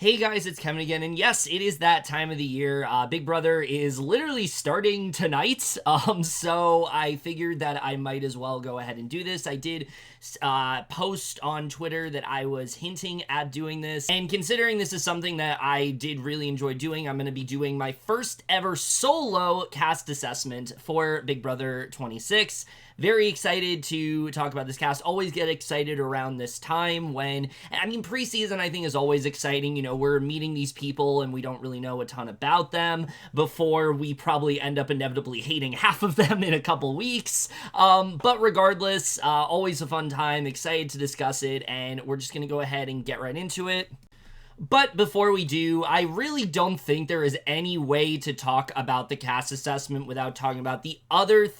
Hey guys, it's Kevin again, and yes, it is that time of the year. Big Brother is literally starting tonight, so I figured that I might as well go ahead and do this. I did post on Twitter that I was hinting at doing this, and considering this is something that I did really enjoy doing, I'm going to be doing my first ever solo cast assessment for Big Brother 26. Very excited to talk about this cast. Always get excited around this time preseason I think is always exciting. You know, we're meeting these people and we don't really know a ton about them before we probably end up inevitably hating half of them in a couple weeks. But regardless, always a fun time, excited to discuss it, and we're just going to go ahead and get right into it. But before we do, I really don't think there is any way to talk about the cast assessment without talking about the other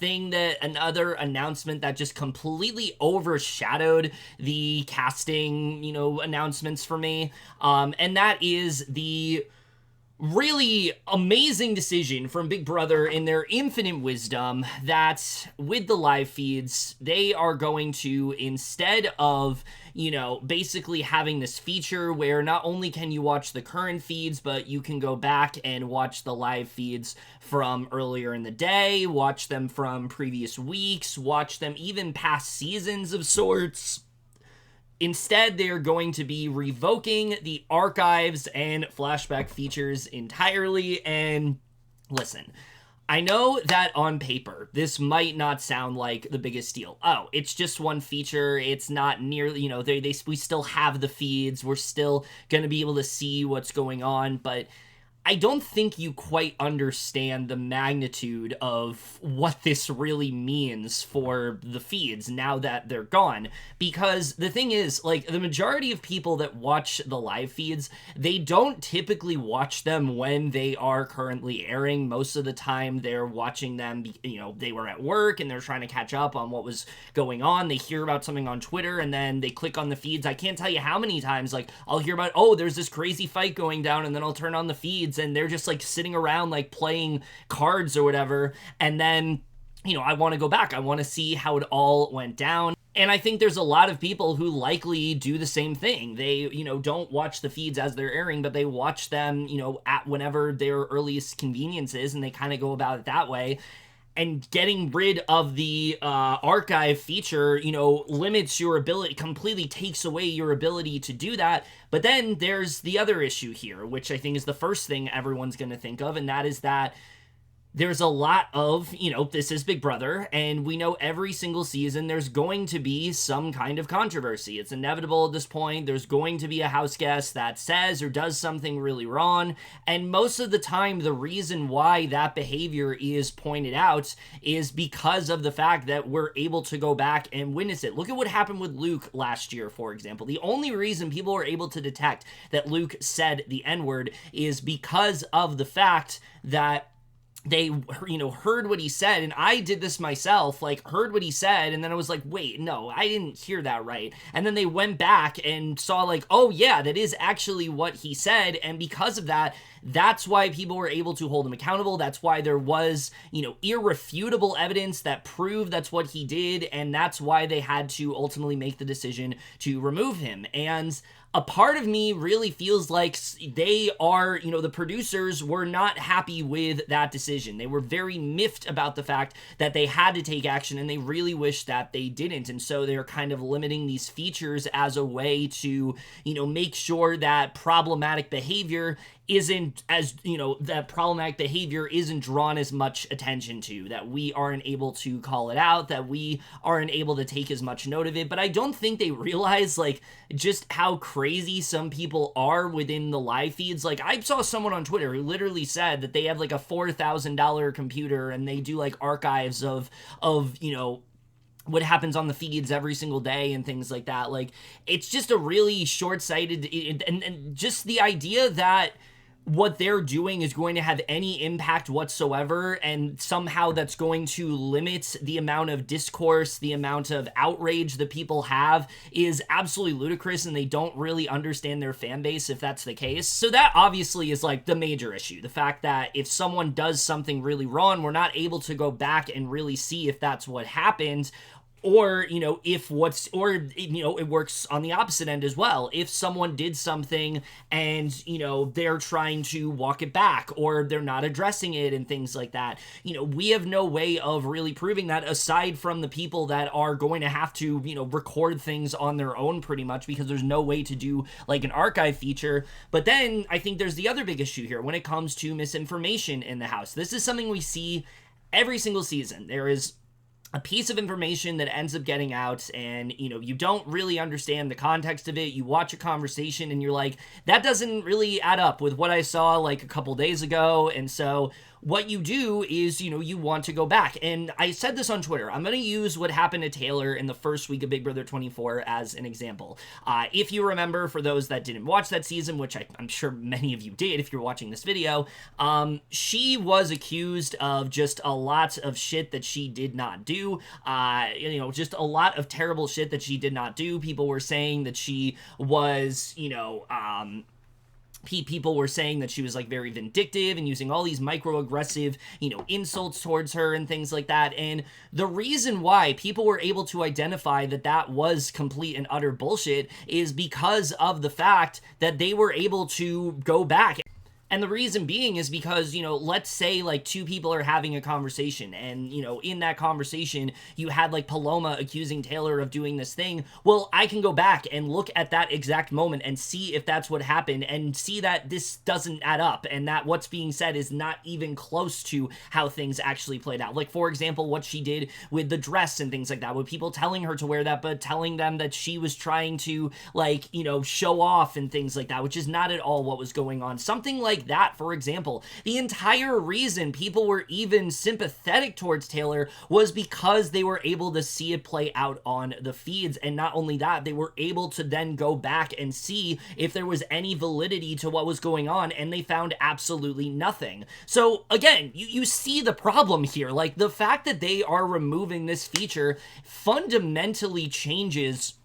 announcement that just completely overshadowed the casting, announcements for me. And that is the really amazing decision from Big Brother in their infinite wisdom that with the live feeds, they are going to, instead of basically having this feature where not only can you watch the current feeds, but you can go back and watch the live feeds from earlier in the day, watch them from previous weeks, watch them even past seasons of sorts. Instead, they're going to be revoking the archives and flashback features entirely. And listen, I know that on paper, this might not sound like the biggest deal. Oh, it's just one feature. It's not nearly, we still have the feeds. We're still going to be able to see what's going on. But I don't think you quite understand the magnitude of what this really means for the feeds now that they're gone. Because the thing is, the majority of people that watch the live feeds, they don't typically watch them when they are currently airing. Most of the time, they're watching them, they were at work and they're trying to catch up on what was going on. They hear about something on Twitter and then they click on the feeds. I can't tell you how many times, I'll hear about, oh, there's this crazy fight going down, and then I'll turn on the feeds and they're just sitting around playing cards or whatever, and then I want to go back. I want to see how it all went down. And I think there's a lot of people who likely do the same thing. They, don't watch the feeds as they're airing, but they watch them, at whenever their earliest convenience is, and they kind of go about it that way. And getting rid of the archive feature, limits your ability, completely takes away your ability to do that. But then there's the other issue here, which I think is the first thing everyone's going to think of, and that is that there's a lot of, this is Big Brother, and we know every single season there's going to be some kind of controversy. It's inevitable at this point. There's going to be a house guest that says or does something really wrong, and most of the time the reason why that behavior is pointed out is because of the fact that we're able to go back and witness it. Look at what happened with Luke last year, for example. The only reason people were able to detect that Luke said the N-word is because of the fact that they, heard what he said, and I did this myself, heard what he said, and then I was like, wait, no, I didn't hear that right. And then they went back and saw, oh, yeah, that is actually what he said, and because of that, that's why people were able to hold him accountable. That's why there was, irrefutable evidence that proved that's what he did, and that's why they had to ultimately make the decision to remove him. And a part of me really feels like they are, the producers were not happy with that decision. They were very miffed about the fact that they had to take action, and they really wish that they didn't. And so they're kind of limiting these features as a way to, make sure that problematic behavior isn't drawn as much attention to, that we aren't able to call it out, that we aren't able to take as much note of it. But I don't think they realize just how crazy some people are within the live feeds. I saw someone on Twitter who literally said that they have a $4,000 computer and they do archives of what happens on the feeds every single day and things like that. It's just a really short-sighted, and just the idea that what they're doing is going to have any impact whatsoever, and somehow that's going to limit the amount of discourse, the amount of outrage that people have, is absolutely ludicrous, and they don't really understand their fan base if that's the case. So that obviously is the major issue. The fact that if someone does something really wrong, we're not able to go back and really see if that's what happened, Or, it works on the opposite end as well. If someone did something and, they're trying to walk it back or they're not addressing it and things like that, we have no way of really proving that aside from the people that are going to have to, record things on their own pretty much because there's no way to do like an archive feature. But then I think there's the other big issue here when it comes to misinformation in the house. This is something we see every single season. There is a piece of information that ends up getting out and, you don't really understand the context of it. You watch a conversation and you're like, that doesn't really add up with what I saw like a couple days ago. And so what you do is, you want to go back. And I said this on Twitter. I'm going to use what happened to Taylor in the first week of Big Brother 24 as an example. If you remember, for those that didn't watch that season, which I'm sure many of you did if you're watching this video, she was accused of just a lot of shit that she did not do. Just a lot of terrible shit that she did not do. People were saying that she was, people were saying that she was like very vindictive and using all these microaggressive, insults towards her and things like that. And the reason why people were able to identify that that was complete and utter bullshit is because of the fact that they were able to go back. And the reason being is because, let's say like two people are having a conversation and, in that conversation, you had like Paloma accusing Taylor of doing this thing. Well, I can go back and look at that exact moment and see if that's what happened and see that this doesn't add up and that what's being said is not even close to how things actually played out. Like, for example, what she did with the dress and things like that, with people telling her to wear that, but telling them that she was trying to like, show off and things like that, which is not at all what was going on. Something like that, for example, the entire reason people were even sympathetic towards Taylor was because they were able to see it play out on the feeds. And not only that, they were able to then go back and see if there was any validity to what was going on, and they found absolutely nothing. So again, you see the problem here. Like, the fact that they are removing this feature fundamentally changes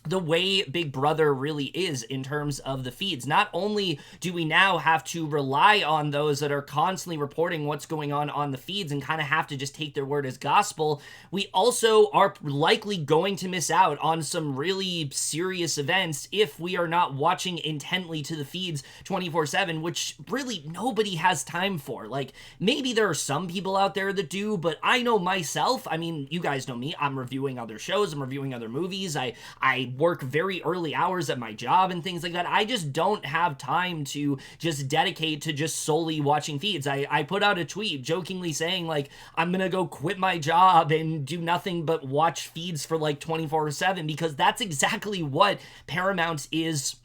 the way Big Brother really is in terms of the feeds. Not only do we now have to rely on those that are constantly reporting what's going on the feeds and kind of have to just take their word as gospel, we also are likely going to miss out on some really serious events if we are not watching intently to the feeds 24/7, which really nobody has time for. Like, maybe there are some people out there that do, but I know myself, I mean, you guys know me, I'm reviewing other shows, I'm reviewing other movies, I work very early hours at my job and things like that. I just don't have time to just dedicate to just solely watching feeds. I put out a tweet jokingly saying, like, I'm gonna go quit my job and do nothing but watch feeds for like 24/7, because that's exactly what Paramount is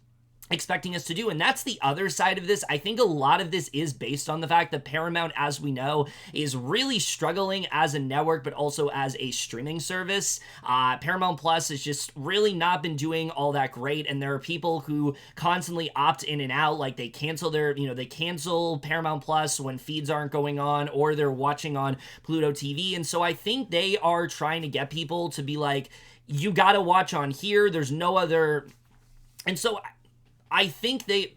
expecting us to do. And that's the other side of this. I think a lot of this is based on the fact that Paramount, as we know, is really struggling as a network, but also as a streaming service. Paramount Plus has just really not been doing all that great. And there are people who constantly opt in and out. Like, they cancel they cancel Paramount Plus when feeds aren't going on, or they're watching on Pluto TV. And so I think they are trying to get people to be like, you gotta watch on here. There's no other. And so I think they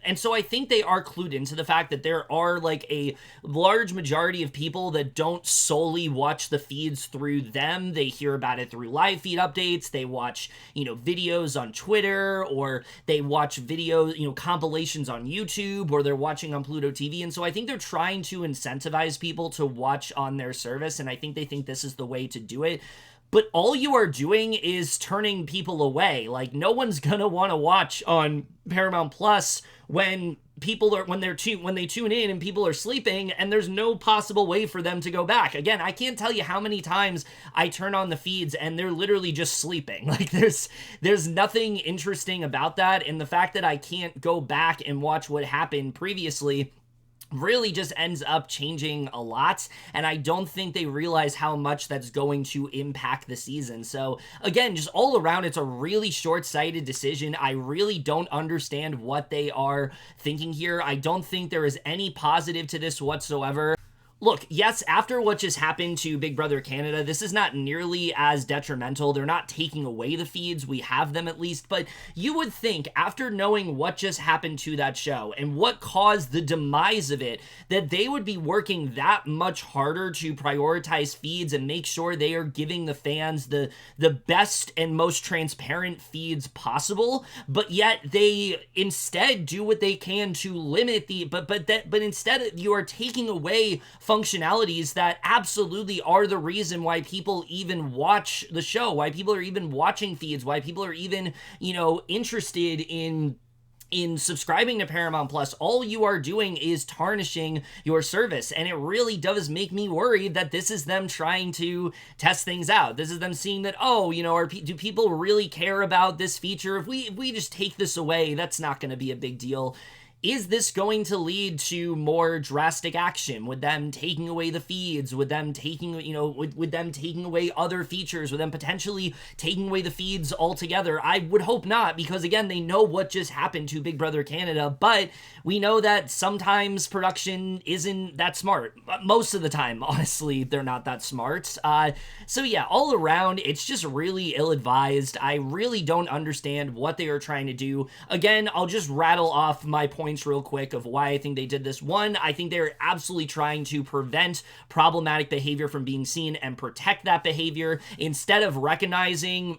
are clued into the fact that there are like a large majority of people that don't solely watch the feeds through them. They hear about it through live feed updates. They watch, videos on Twitter, or they watch videos, compilations on YouTube, or they're watching on Pluto TV. And so I think they're trying to incentivize people to watch on their service. And I think they think this is the way to do it. But all you are doing is turning people away. Like, no one's gonna want to watch on Paramount Plus when they tune in and people are sleeping, and there's no possible way for them to go back. Again, I can't tell you how many times I turn on the feeds and they're literally just sleeping. Like, there's nothing interesting about that, and the fact that I can't go back and watch what happened previously really just ends up changing a lot, and I don't think they realize how much that's going to impact the season. So again, just all around, it's a really short-sighted decision. I really don't understand what they are thinking here. I don't think there is any positive to this whatsoever. Look, yes, after what just happened to Big Brother Canada, this is not nearly as detrimental. They're not taking away the feeds. We have them at least. But you would think, after knowing what just happened to that show and what caused the demise of it, that they would be working that much harder to prioritize feeds and make sure they are giving the fans the best and most transparent feeds possible. But yet they instead do what they can to limit the but instead you are taking away functionalities that absolutely are the reason why people even watch the show, why people are even watching feeds, why people are even, interested in subscribing to Paramount Plus. All you are doing is tarnishing your service, and it really does make me worried that this is them trying to test things out. This is them seeing that, do people really care about this feature? If we just take this away, that's not going to be a big deal. Is this going to lead to more drastic action with them taking away the feeds, with them taking, with them taking away other features, with them potentially taking away the feeds altogether? I would hope not, because again, they know what just happened to Big Brother Canada, but we know that sometimes production isn't that smart. Most of the time, honestly, they're not that smart. So yeah, all around, it's just really ill-advised. I really don't understand what they are trying to do. Again, I'll just rattle off my points real quick of why I think they did this. One, I think they're absolutely trying to prevent problematic behavior from being seen and protect that behavior instead of recognizing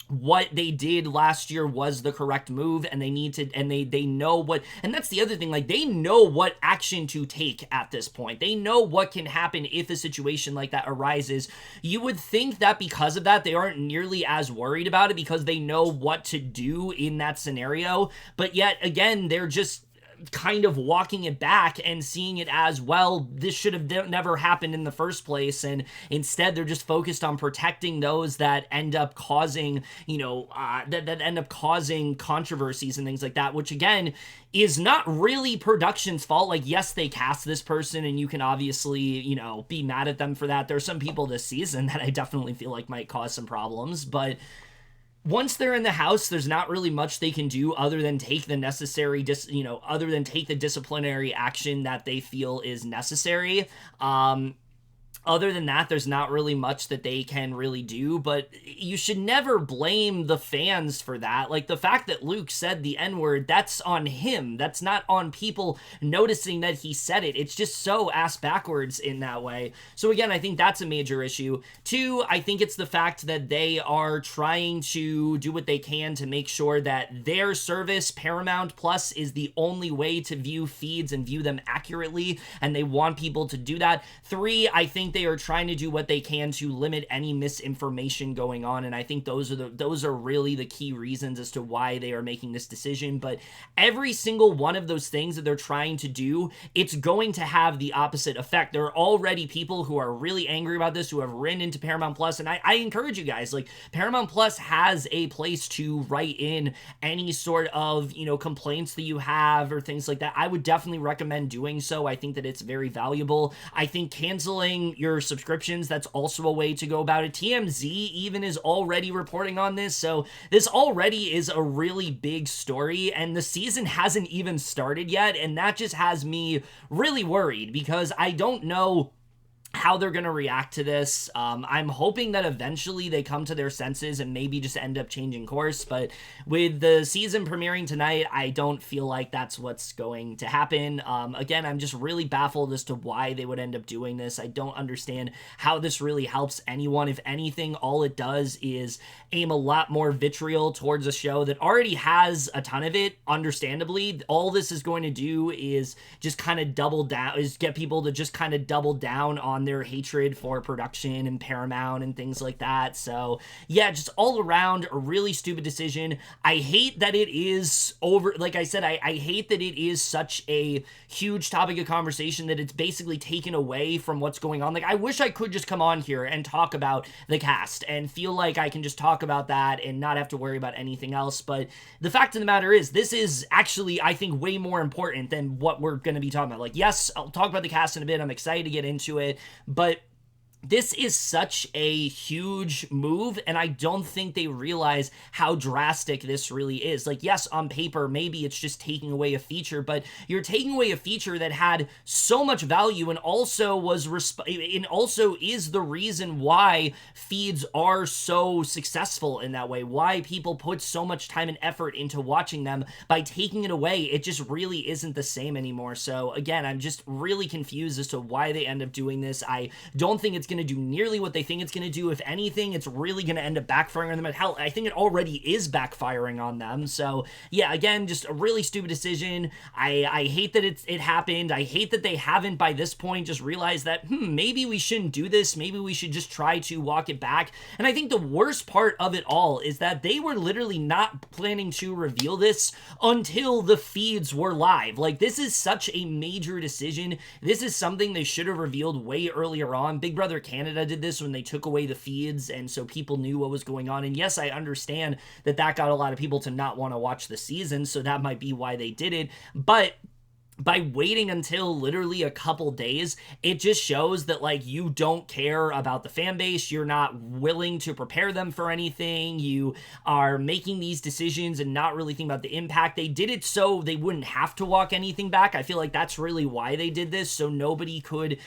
what they did last year was the correct move, and they need to, and they know what, and that's the other thing, like, they know what action to take at this point. They know what can happen if a situation like that arises. You would think that because of that, they aren't nearly as worried about it because they know what to do in that scenario, but yet, again, they're just kind of walking it back and seeing it as, well, this should have never happened in the first place, and instead they're just focused on protecting those that end up causing, that end up causing controversies and things like that, which again is not really production's fault. Like, yes, they cast this person and you can obviously, be mad at them for that. There's some people this season that I definitely feel like might cause some problems, but once they're in the house, there's not really much they can do other than take the necessary, other than take the disciplinary action that they feel is necessary. Other than that, there's not really much that they can really do, but you should never blame the fans for that. Like, the fact that Luke said the N-word, that's on him. That's not on people noticing that he said it. It's just so ass backwards in that way. So again, I think that's a major issue. Two, I think it's the fact that they are trying to do what they can to make sure that their service, Paramount Plus, is the only way to view feeds and view them accurately, and they want people to do that. Three, I think they are trying to do what they can to limit any misinformation going on, and I think those are really the key reasons as to why they are making this decision. But every single one of those things that they're trying to do, it's going to have the opposite effect. There are already people who are really angry about this, who have written into Paramount Plus, and I encourage you guys, like, Paramount Plus has a place to write in any sort of, complaints that you have or things like that. I would definitely recommend doing so. I think that it's very valuable. I think canceling your subscriptions, that's also a way to go about it. TMZ even is already reporting on this, so this already is a really big story, and the season hasn't even started yet, and that just has me really worried because I don't know how they're going to react to this. I'm hoping that eventually they come to their senses and maybe just end up changing course, but with the season premiering tonight, I don't feel like that's what's going to happen. Again, I'm just really baffled as to why they would end up doing this. I don't understand how this really helps anyone. If anything, all it does is aim a lot more vitriol towards a show that already has a ton of it, understandably. All this is going to do is just kind of get people to just kind of double down on their hatred for production and Paramount and things like that. So yeah, just all around a really stupid decision. I hate that it is over. Like I said, I hate that it is such a huge topic of conversation that it's basically taken away from what's going on. Like, I wish I could just come on here and talk about the cast and feel like I can just talk about that and not have to worry about anything else. But the fact of the matter is, this is actually, I think, way more important than what we're going to be talking about. Like, yes, I'll talk about the cast in a bit. I'm excited to get into it, but this is such a huge move, and I don't think they realize how drastic this really is. Like, yes, on paper, maybe it's just taking away a feature, but you're taking away a feature that had so much value and also and also is the reason why feeds are so successful in that way, why people put so much time and effort into watching them. By taking it away, it just really isn't the same anymore. So again, I'm just really confused as to why they end up doing this. I don't think it's going to do nearly what they think it's going to do. If anything, it's really going to end up backfiring on them. And hell, I think it already is backfiring on them. So yeah, again, just a really stupid decision. I hate that it happened. I hate that they haven't by this point just realized that, maybe we shouldn't do this. Maybe we should just try to walk it back. And I think the worst part of it all is that they were literally not planning to reveal this until the feeds were live. Like, this is such a major decision. This is something they should have revealed way earlier on. Big Brother Canada did this when they took away the feeds, and so people knew what was going on. And yes, I understand that got a lot of people to not want to watch the season, so that might be why they did it. But by waiting until literally a couple days, it just shows that, like, you don't care about the fan base. You're not willing to prepare them for anything. You are making these decisions and not really thinking about the impact. They did it so they wouldn't have to walk anything back. I feel like that's really why they did this, so nobody could,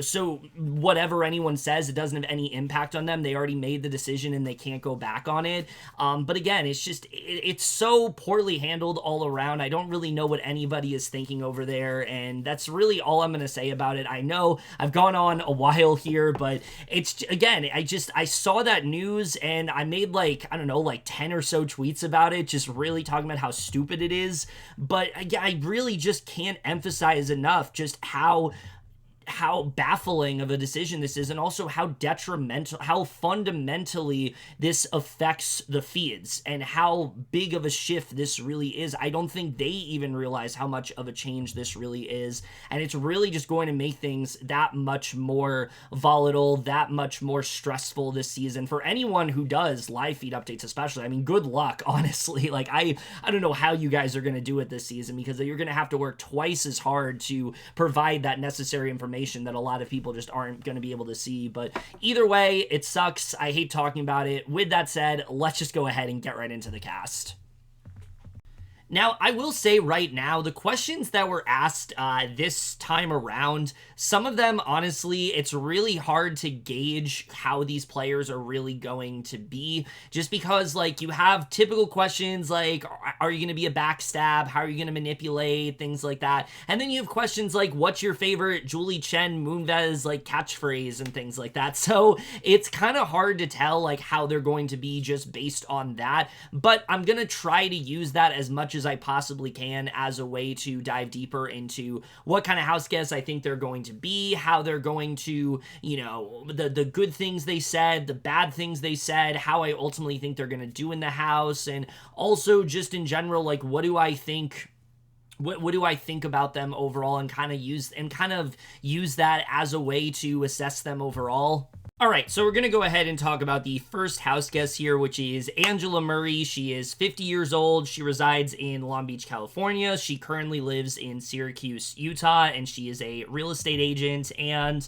so whatever anyone says, it doesn't have any impact on them. They already made the decision and they can't go back on it. But again, it's just, it's so poorly handled all around. I don't really know what anybody is thinking over there, and that's really all I'm going to say about it. I know I've gone on a while here, but it's, again, I saw that news and I made like 10 or so tweets about it, just really talking about how stupid it is. But I really just can't emphasize enough just how baffling of a decision this is, and also how detrimental, how fundamentally this affects the feeds, and how big of a shift this really is. I don't think they even realize how much of a change this really is, and it's really just going to make things that much more volatile, that much more stressful this season for anyone who does live feed updates especially. I mean, good luck, honestly. Like, I don't know how you guys are going to do it this season, because you're going to have to work twice as hard to provide that necessary information that a lot of people just aren't going to be able to see. But either way, it sucks. I hate talking about it. With that said, let's just go ahead and get right into the cast. Now, I will say right now, the questions that were asked this time around, some of them, honestly, it's really hard to gauge how these players are really going to be, just because, like, you have typical questions like, are you going to be a backstab? How are you going to manipulate? Things like that. And then you have questions like, what's your favorite Julie Chen Moonves, like, catchphrase and things like that. So it's kind of hard to tell, like, how they're going to be just based on that. But I'm going to try to use that as much as I possibly can as a way to dive deeper into what kind of house guests I think they're going to be, how they're going to, the good things they said, the bad things they said, how I ultimately think they're going to do in the house, and also just in general, like, what do I think about them overall, and kind of use that as a way to assess them overall. All right, so we're going to go ahead and talk about the first house guest here, which is Angela Murray. She is 50 years old. She resides in Long Beach, California. She currently lives in Syracuse, Utah, and she is a real estate agent. And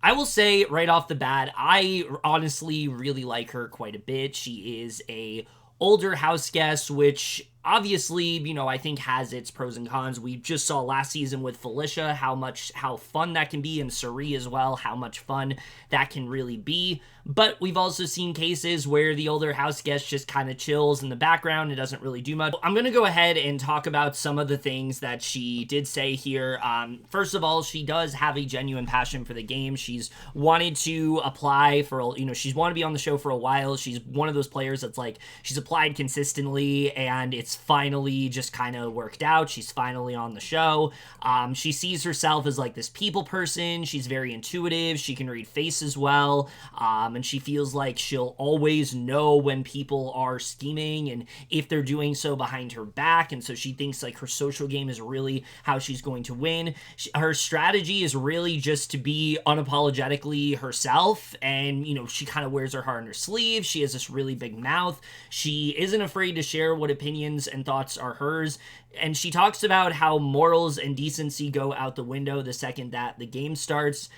I will say right off the bat, I honestly really like her quite a bit. She is a older house guest, which obviously, I think has its pros and cons. We just saw last season with Felicia how fun that can be, and Suri as well, how much fun that can really be. But we've also seen cases where the older house guest just kind of chills in the background and doesn't really do much. I'm going to go ahead and talk about some of the things that she did say here. First of all, she does have a genuine passion for the game. She's wanted to apply for, she's wanted to be on the show for a while. She's one of those players that's like, she's applied consistently and it's finally just kind of worked out. She's finally on the show. She sees herself as like this people person. She's very intuitive. She can read faces well. And she feels like she'll always know when people are scheming and if they're doing so behind her back. And so she thinks like her social game is really how she's going to win. Her strategy is really just to be unapologetically herself. And, she kind of wears her heart on her sleeve. She has this really big mouth. She isn't afraid to share what opinions and thoughts are hers. And she talks about how morals and decency go out the window the second that the game starts.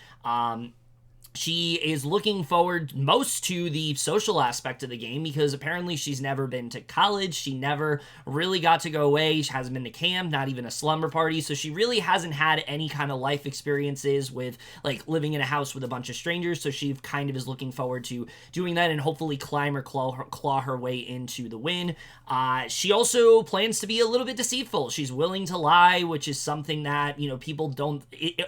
She is looking forward most to the social aspect of the game because apparently she's never been to college. She never really got to go away. She hasn't been to camp, not even a slumber party. So she really hasn't had any kind of life experiences with like living in a house with a bunch of strangers. So she kind of is looking forward to doing that and hopefully climb or claw her way into the win. She also plans to be a little bit deceitful. She's willing to lie, which is something that, people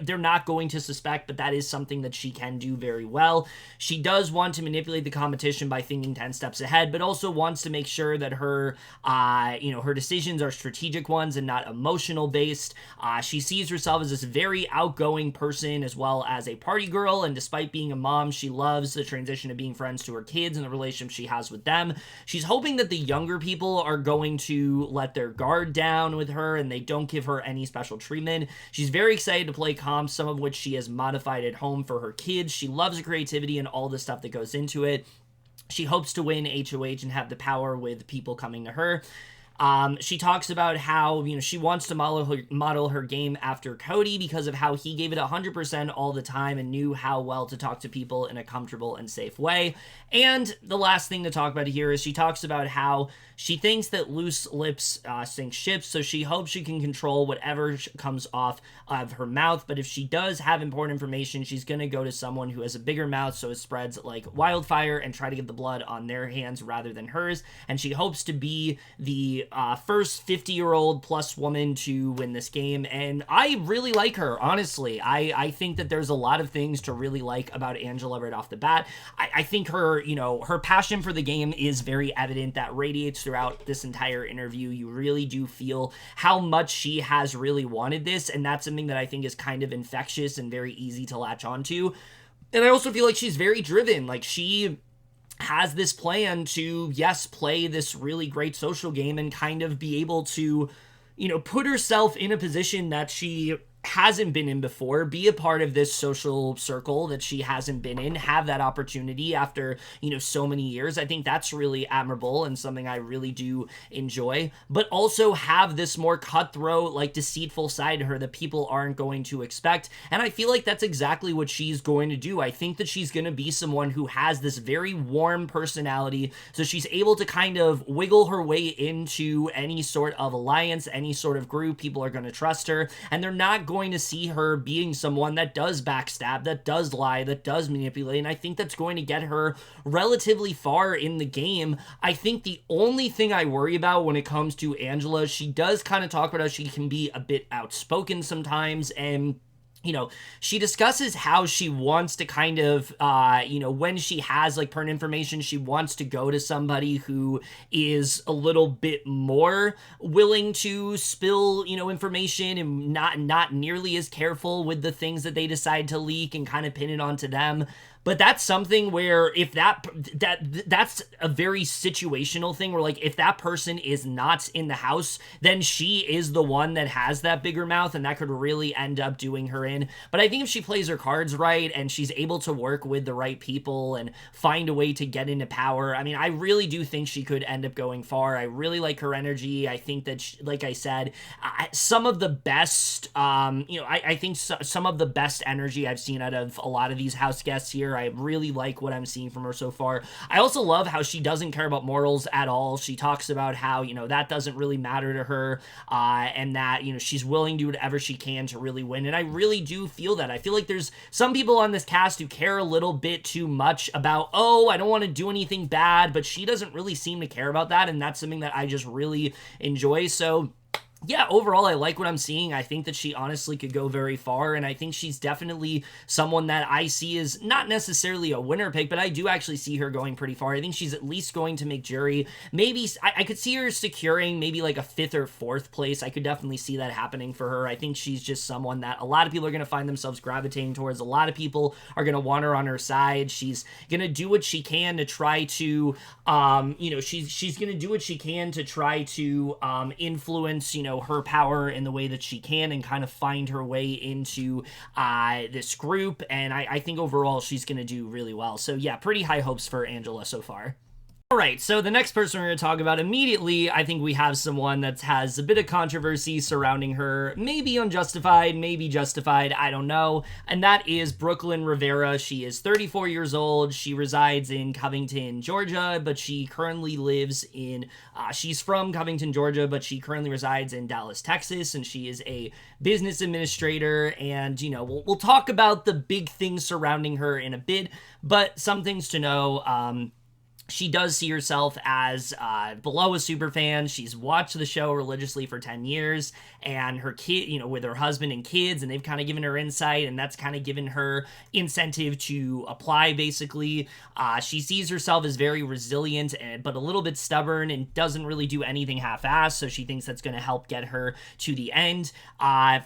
they're not going to suspect, but that is something that she can do very well. She does want to manipulate the competition by thinking 10 steps ahead, but also wants to make sure that her her decisions are strategic ones and not emotional based. She sees herself as this very outgoing person as well as a party girl, and despite being a mom, she loves the transition of being friends to her kids and the relationship she has with them. She's hoping that the younger people are going to let their guard down with her and they don't give her any special treatment. She's very excited to play comps, some of which she has modified at home for her kids. She loves the creativity and all the stuff that goes into it. She hopes to win HOH and have the power with people coming to her. She talks about how, she wants to model her game after Cody because of how he gave it 100% all the time and knew how well to talk to people in a comfortable and safe way. And the last thing to talk about here is she talks about how she thinks that loose lips sink ships, so she hopes she can control whatever comes off of her mouth. But if she does have important information, she's going to go to someone who has a bigger mouth so it spreads like wildfire and try to get the blood on their hands rather than hers. And she hopes to be the first 50-year-old plus woman to win this game. And I really like her, honestly. I think that there's a lot of things to really like about Angela right off the bat. I think her, her passion for the game is very evident. That radiates throughout this entire interview. You really do feel how much she has really wanted this, and that's something that I think is kind of infectious and very easy to latch onto. And I also feel like she's very driven. Like, she has this plan to, yes, play this really great social game and kind of be able to, put herself in a position that she hasn't been in before, be a part of this social circle that she hasn't been in, have that opportunity after, so many years. I think that's really admirable and something I really do enjoy, but also have this more cutthroat, like deceitful side to her that people aren't going to expect. And I feel like that's exactly what she's going to do. I think that she's going to be someone who has this very warm personality, so she's able to kind of wiggle her way into any sort of alliance, any sort of group. People are going to trust her, and they're not going to see her being someone that does backstab, that does lie, that does manipulate, and I think that's going to get her relatively far in the game. I think the only thing I worry about when it comes to Angela, she does kind of talk about how she can be a bit outspoken sometimes, and she discusses how she wants to kind of, when she has like pertinent information, she wants to go to somebody who is a little bit more willing to spill, information and not nearly as careful with the things that they decide to leak and kind of pin it onto them. But that's something where if that's a very situational thing where, like, if that person is not in the house, then she is the one that has that bigger mouth, and that could really end up doing her in. But I think if she plays her cards right and she's able to work with the right people and find a way to get into power, I mean, I really do think she could end up going far. I really like her energy. I think that, like I said, some of the best, I think some of the best energy I've seen out of a lot of these house guests here. I really like what I'm seeing from her so far. I also love how she doesn't care about morals at all. She talks about how, that doesn't really matter to her, and that, she's willing to do whatever she can to really win. And I really do feel that. I feel like there's some people on this cast who care a little bit too much about, I don't want to do anything bad, but she doesn't really seem to care about that, and that's something that I just really enjoy. So yeah, overall, I like what I'm seeing. I think that she honestly could go very far, and I think she's definitely someone that I see as not necessarily a winner pick, but I do actually see her going pretty far. I think she's at least going to make jury. Maybe I could see her securing maybe like a 5th or 4th place. I could definitely see that happening for her. I think she's just someone that a lot of people are going to find themselves gravitating towards. A lot of people are going to want her on her side. She's going to do what she can to try to, she's going to do what she can to try to influence, her power in the way that she can and kind of find her way into this group. And I think overall she's going to do really well. So yeah, pretty high hopes for Angela so far. All right, so the next person we're going to talk about immediately, I think we have someone that has a bit of controversy surrounding her, maybe unjustified, maybe justified, I don't know, and that is Brooklyn Rivera. She is 34 years old. She resides in Covington, Georgia, but she currently lives in, she's from Covington, Georgia, but she currently resides in Dallas, Texas, and she is a business administrator, and, you know, we'll talk about the big things surrounding her in a bit, but some things to know. She does see herself as below a super fan. She's watched the show religiously for 10 years, and her kid, you know, with her husband and kids, and they've kind of given her insight, and that's kind of given her incentive to apply, basically. She sees herself as very resilient, but a little bit stubborn, and doesn't really do anything half-assed, so she thinks that's going to help get her to the end.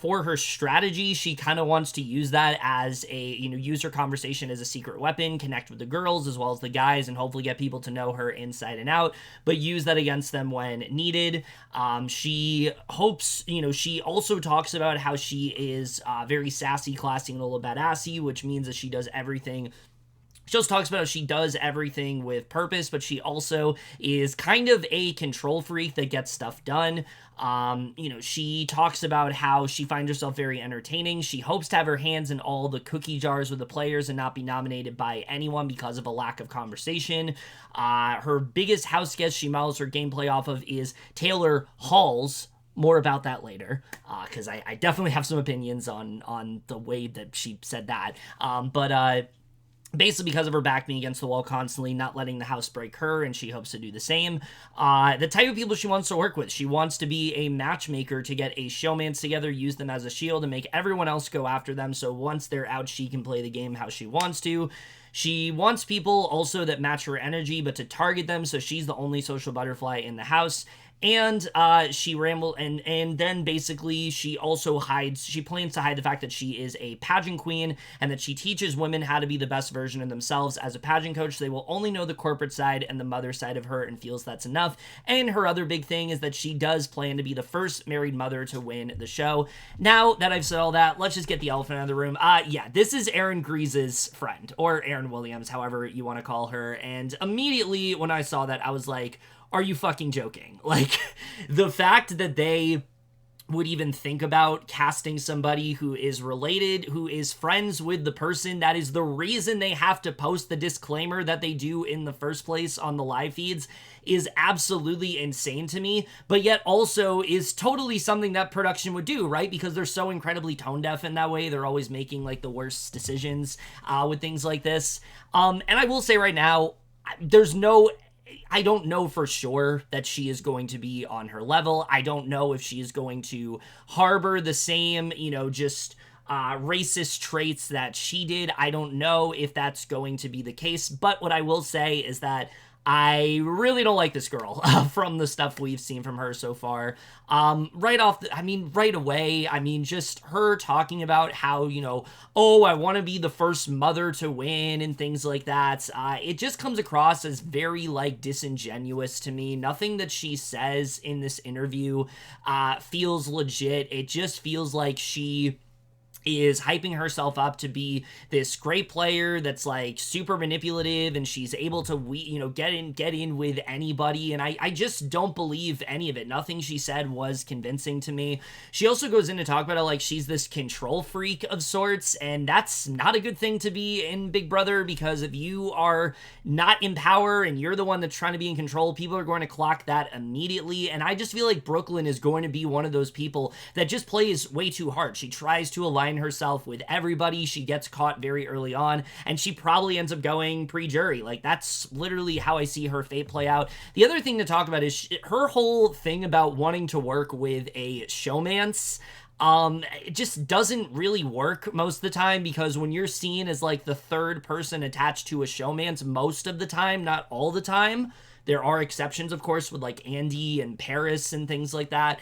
For her strategy, she kind of wants to use that as use her conversation as a secret weapon, connect with the girls as well as the guys, and hopefully get people to know her inside and out, but use that against them when needed. She hopes, she also talks about how she is very sassy, classy, and a little badassy, which means that she does everything. She also talks about how she does everything with purpose, but she also is kind of a control freak that gets stuff done. She talks about how she finds herself very entertaining. She hopes to have her hands in all the cookie jars with the players and not be nominated by anyone because of a lack of conversation. Her biggest house guest she models her gameplay off of is Taylor Halls. More about that later, because I definitely have some opinions on the way that she said that. Basically because of her back being against the wall constantly, not letting the house break her, and she hopes to do the same. The type of people she wants to work with. She wants to be a matchmaker to get a showmans together, use them as a shield, and make everyone else go after them, so once they're out, she can play the game how she wants to. She wants people also that match her energy, but to target them, so she's the only social butterfly in the house. And she rambled, and then basically she plans to hide the fact that she is a pageant queen, and that she teaches women how to be the best version of themselves. As a pageant coach, they will only know the corporate side and the mother side of her, and feels that's enough. And her other big thing is that she does plan to be the first married mother to win the show. Now that I've said all that, let's just get the elephant out of the room. This is Erin Grease's friend, or Erin Williams, however you want to call her, and immediately when I saw that, I was like, are you fucking joking? Like, the fact that they would even think about casting somebody who is related, who is friends with the person that is the reason they have to post the disclaimer that they do in the first place on the live feeds, is absolutely insane to me, but yet also is totally something that production would do, right? Because they're so incredibly tone deaf in that way. They're always making like the worst decisions with things like this. And I will say right now, I don't know for sure that she is going to be on her level. I don't know if she is going to harbor the same, racist traits that she did. I don't know if that's going to be the case. But what I will say is that I really don't like this girl from the stuff we've seen from her so far. Right away, just her talking about how, I want to be the first mother to win and things like that. It just comes across as very, disingenuous to me. Nothing that she says in this interview feels legit. It just feels like she is hyping herself up to be this great player that's super manipulative, and she's able to get in with anybody, and I just don't believe any of it. Nothing she said was convincing to me. She also goes in to talk about it she's this control freak of sorts, and that's not a good thing to be in Big Brother, because if you are not in power and you're the one that's trying to be in control, people are going to clock that immediately. And I just feel like Brooklyn is going to be one of those people that just plays way too hard. She tries to align herself with everybody. She gets caught very early on, and she probably ends up going pre-jury. That's literally how I see her fate play out. The other thing to talk about is her whole thing about wanting to work with a showmance. It just doesn't really work most of the time, because when you're seen as the third person attached to a showmance most of the time, not all the time, there are exceptions, of course, with Andy and Paris and things like that.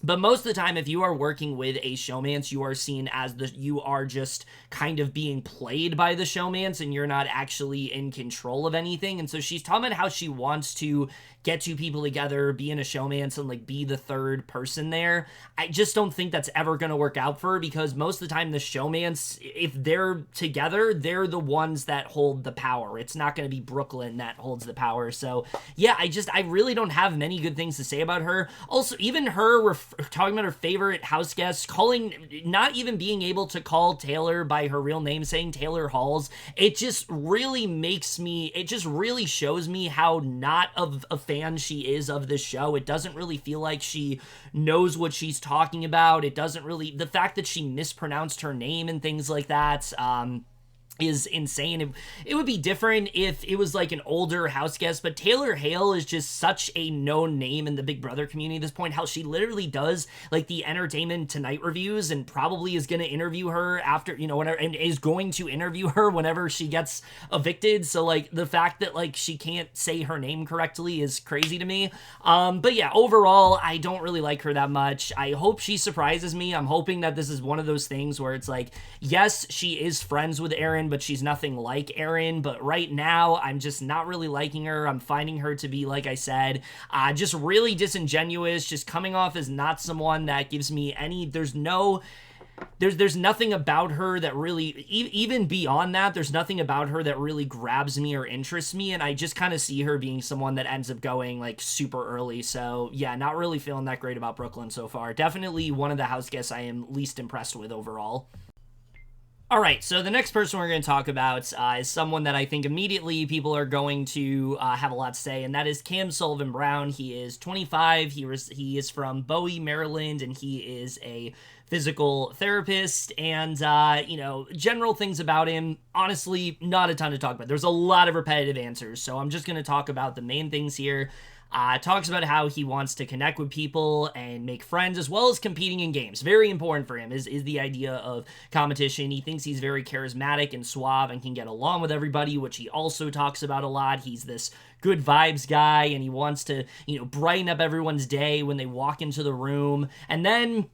But most of the time, if you are working with a showmance, you are seen as you are just kind of being played by the showmance and you're not actually in control of anything. And so she's talking about how she wants to get two people together, be in a showmance, and like be the third person there. I just don't think that's ever going to work out for her, because most of the time the showmance, if they're together, they're the ones that hold the power. It's not going to be Brooklyn that holds the power. So yeah, I really don't have many good things to say about her. Also, even her talking about her favorite house guests, not even being able to call Taylor by her real name, saying Taylor Halls, it just really shows me how not of a fan she is of this show. It doesn't really feel like she knows what she's talking about. The fact that she mispronounced her name and things like that, is insane. It would be different if it was like an older house guest, but Taylor Hale is just such a known name in the Big Brother community at this point. How she literally does like the Entertainment Tonight reviews and probably is going to interview her after, whenever, and is going to interview her whenever she gets evicted. So like the fact that like she can't say her name correctly is crazy to me. But yeah, overall, I don't really like her that much. I hope she surprises me. I'm hoping that this is one of those things where it's like, yes, she is friends with Aaron, but she's nothing like Aaron. But right now, I'm just not really liking her. I'm finding her to be, like I said, just really disingenuous, just coming off as not someone that gives me any, there's nothing about her that really, even beyond that, there's nothing about her that really grabs me or interests me, and I just kind of see her being someone that ends up going, like, super early. So, yeah, not really feeling that great about Brooklyn so far. Definitely one of the house guests I am least impressed with overall. All right, so the next person we're going to talk about is someone that I think immediately people are going to have a lot to say, and that is Sullivan-Brown. He is 25. He is from Bowie, Maryland, and he is a physical therapist. And, general things about him, honestly, not a ton to talk about. There's a lot of repetitive answers, so I'm just going to talk about the main things here. Talks about how he wants to connect with people and make friends as well as competing in games. Very important for him is the idea of competition. He thinks he's very charismatic and suave and can get along with everybody, which he also talks about a lot. He's this good vibes guy, and he wants to, brighten up everyone's day when they walk into the room. And then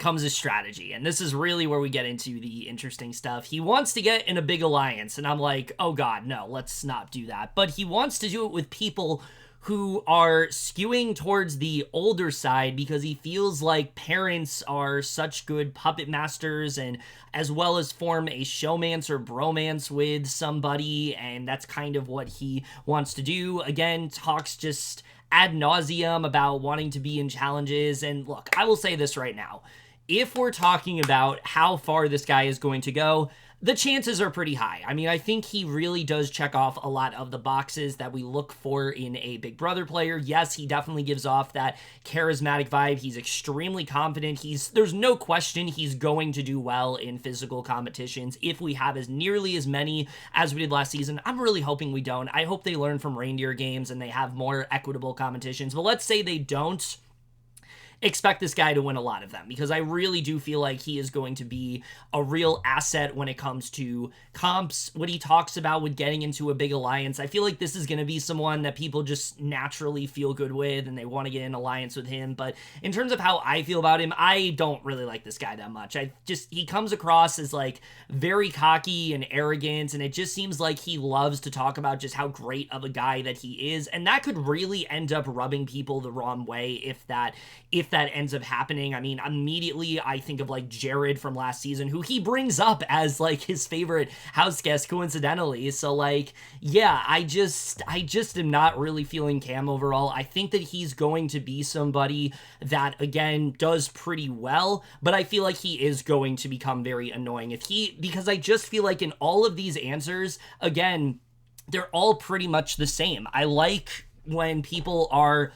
comes his strategy, and this is really where we get into the interesting stuff. He wants to get in a big alliance, and I'm like, oh god, no, let's not do that. But he wants to do it with people who are skewing towards the older side, because he feels like parents are such good puppet masters, and as well as form a showmance or bromance with somebody, and that's kind of what he wants to do. Again, talks just ad nauseum about wanting to be in challenges. And look, I will say this right now. If we're talking about how far this guy is going to go, the chances are pretty high. I mean, I think he really does check off a lot of the boxes that we look for in a Big Brother player. Yes, he definitely gives off that charismatic vibe. He's extremely confident. There's no question he's going to do well in physical competitions if we have nearly as many as we did last season. I'm really hoping we don't. I hope they learn from reindeer games and they have more equitable competitions. But let's say they don't. Expect this guy to win a lot of them, because I really do feel like he is going to be a real asset when it comes to comps. What he talks about with getting into a big alliance, I feel like this is going to be someone that people just naturally feel good with and they want to get in alliance with him. But in terms of how I feel about him, I don't really like this guy that much. He comes across as like very cocky and arrogant, and it just seems like he loves to talk about just how great of a guy that he is, and that could really end up rubbing people the wrong way if that ends up happening. I mean, immediately I think of like Jared from last season, who he brings up as like his favorite house guest coincidentally. So like, yeah, I just am not really feeling Cam overall. I think that he's going to be somebody that, again, does pretty well, but I feel like he is going to become very annoying because I just feel like in all of these answers, again, they're all pretty much the same. I like when people are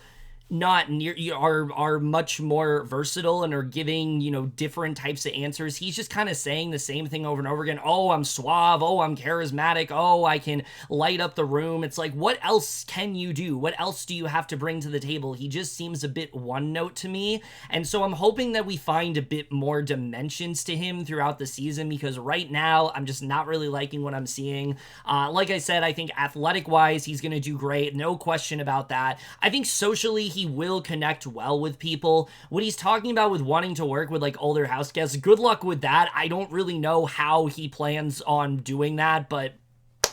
not near are much more versatile and are giving, different types of answers. He's just kind of saying the same thing over and over again. Oh, I'm suave. Oh, I'm charismatic. Oh, I can light up the room. It's like, what else can you do? What else do you have to bring to the table? He just seems a bit one note to me. And so I'm hoping that we find a bit more dimensions to him throughout the season, because right now I'm just not really liking what I'm seeing. Like I said, I think athletic wise, he's going to do great. No question about that. I think socially, he will connect well with people. What he's talking about with wanting to work with like older house guests, good luck with that. I don't really know how he plans on doing that, but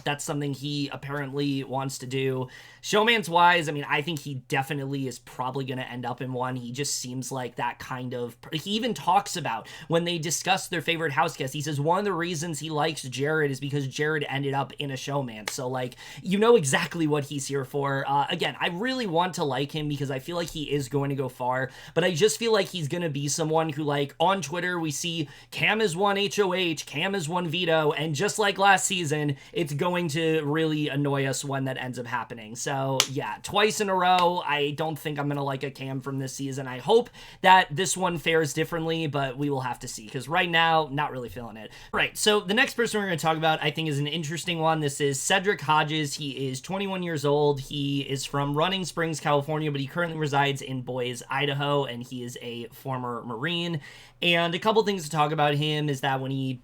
that's something he apparently wants to do. Showman's wise, I mean, I think he definitely is probably going to end up in one. He just seems like that kind of... He even talks about when they discuss their favorite house guest, he says one of the reasons he likes Jared is because Jared ended up in a showman. So, like, you know exactly what he's here for. Again, I really want to like him because I feel like he is going to go far, but I just feel like he's going to be someone who, like, on Twitter, we see Cam is one HOH, Cam is one veto, and just like last season, it's going to really annoy us when that ends up happening. So yeah, twice in a row, I don't think I'm going to like a Cam from this season. I hope that this one fares differently, but we will have to see, because right now, not really feeling it. Right, so the next person we're going to talk about, I think, is an interesting one. This is Cedric Hodges. He is 21 years old. He is from Running Springs, California, but he currently resides in Boise, Idaho, and he is a former Marine. And a couple things to talk about him is that when he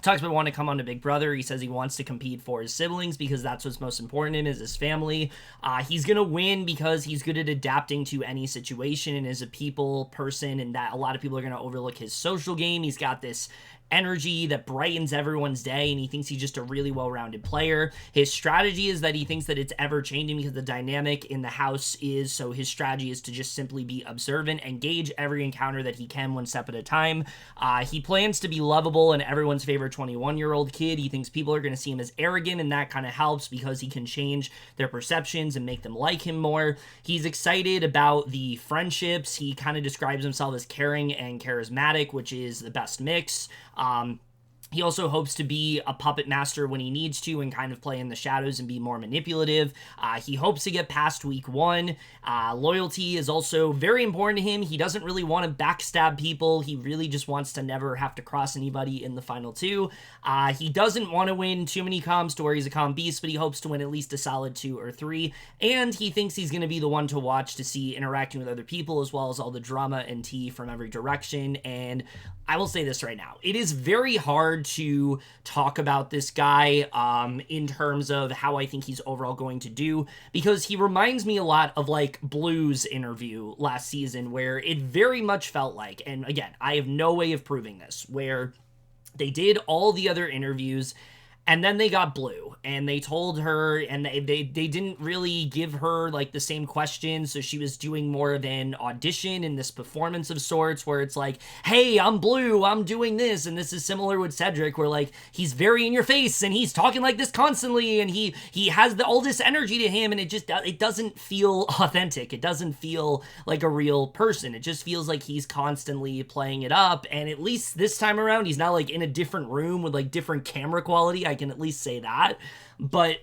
talks about wanting to come on to Big Brother, he says he wants to compete for his siblings because that's what's most important to him, is his family. He's going to win because he's good at adapting to any situation and is a people person, and that a lot of people are going to overlook his social game. He's got this energy that brightens everyone's day, and he thinks he's just a really well-rounded player. His strategy is that he thinks that it's ever-changing because the dynamic in the house is, so his strategy is to just simply be observant and gauge every encounter that he can one step at a time. He plans to be lovable and everyone's favorite 21-year-old kid. He thinks people are going to see him as arrogant, and that kind of helps because he can change their perceptions and make them like him more. He's excited about the friendships. He kind of describes himself as caring and charismatic, which is the best mix. He also hopes to be a puppet master when he needs to and kind of play in the shadows and be more manipulative. He hopes to get past week one. Loyalty is also very important to him. He doesn't really want to backstab people. He really just wants to never have to cross anybody in the final two. He doesn't want to win too many comps to where he's a comp beast, but he hopes to win at least a solid 2 or 3. And he thinks he's going to be the one to watch to see interacting with other people, as well as all the drama and tea from every direction. And I will say this right now. It is very hard to talk about this guy in terms of how I think he's overall going to do, because he reminds me a lot of like Blue's interview last season, where it very much felt like, and again, I have no way of proving this, where they did all the other interviews and then they got Blue, and they told her, and they didn't really give her, like, the same questions, so she was doing more of an audition in this performance of sorts, where it's like, hey, I'm Blue, I'm doing this, and this is similar with Cedric, where, like, he's very in your face, and he's talking like this constantly, and he has all this energy to him, and it doesn't feel authentic. It doesn't feel like a real person. It just feels like he's constantly playing it up, and at least this time around, he's not, like, in a different room with, like, different camera quality. I can at least say that, but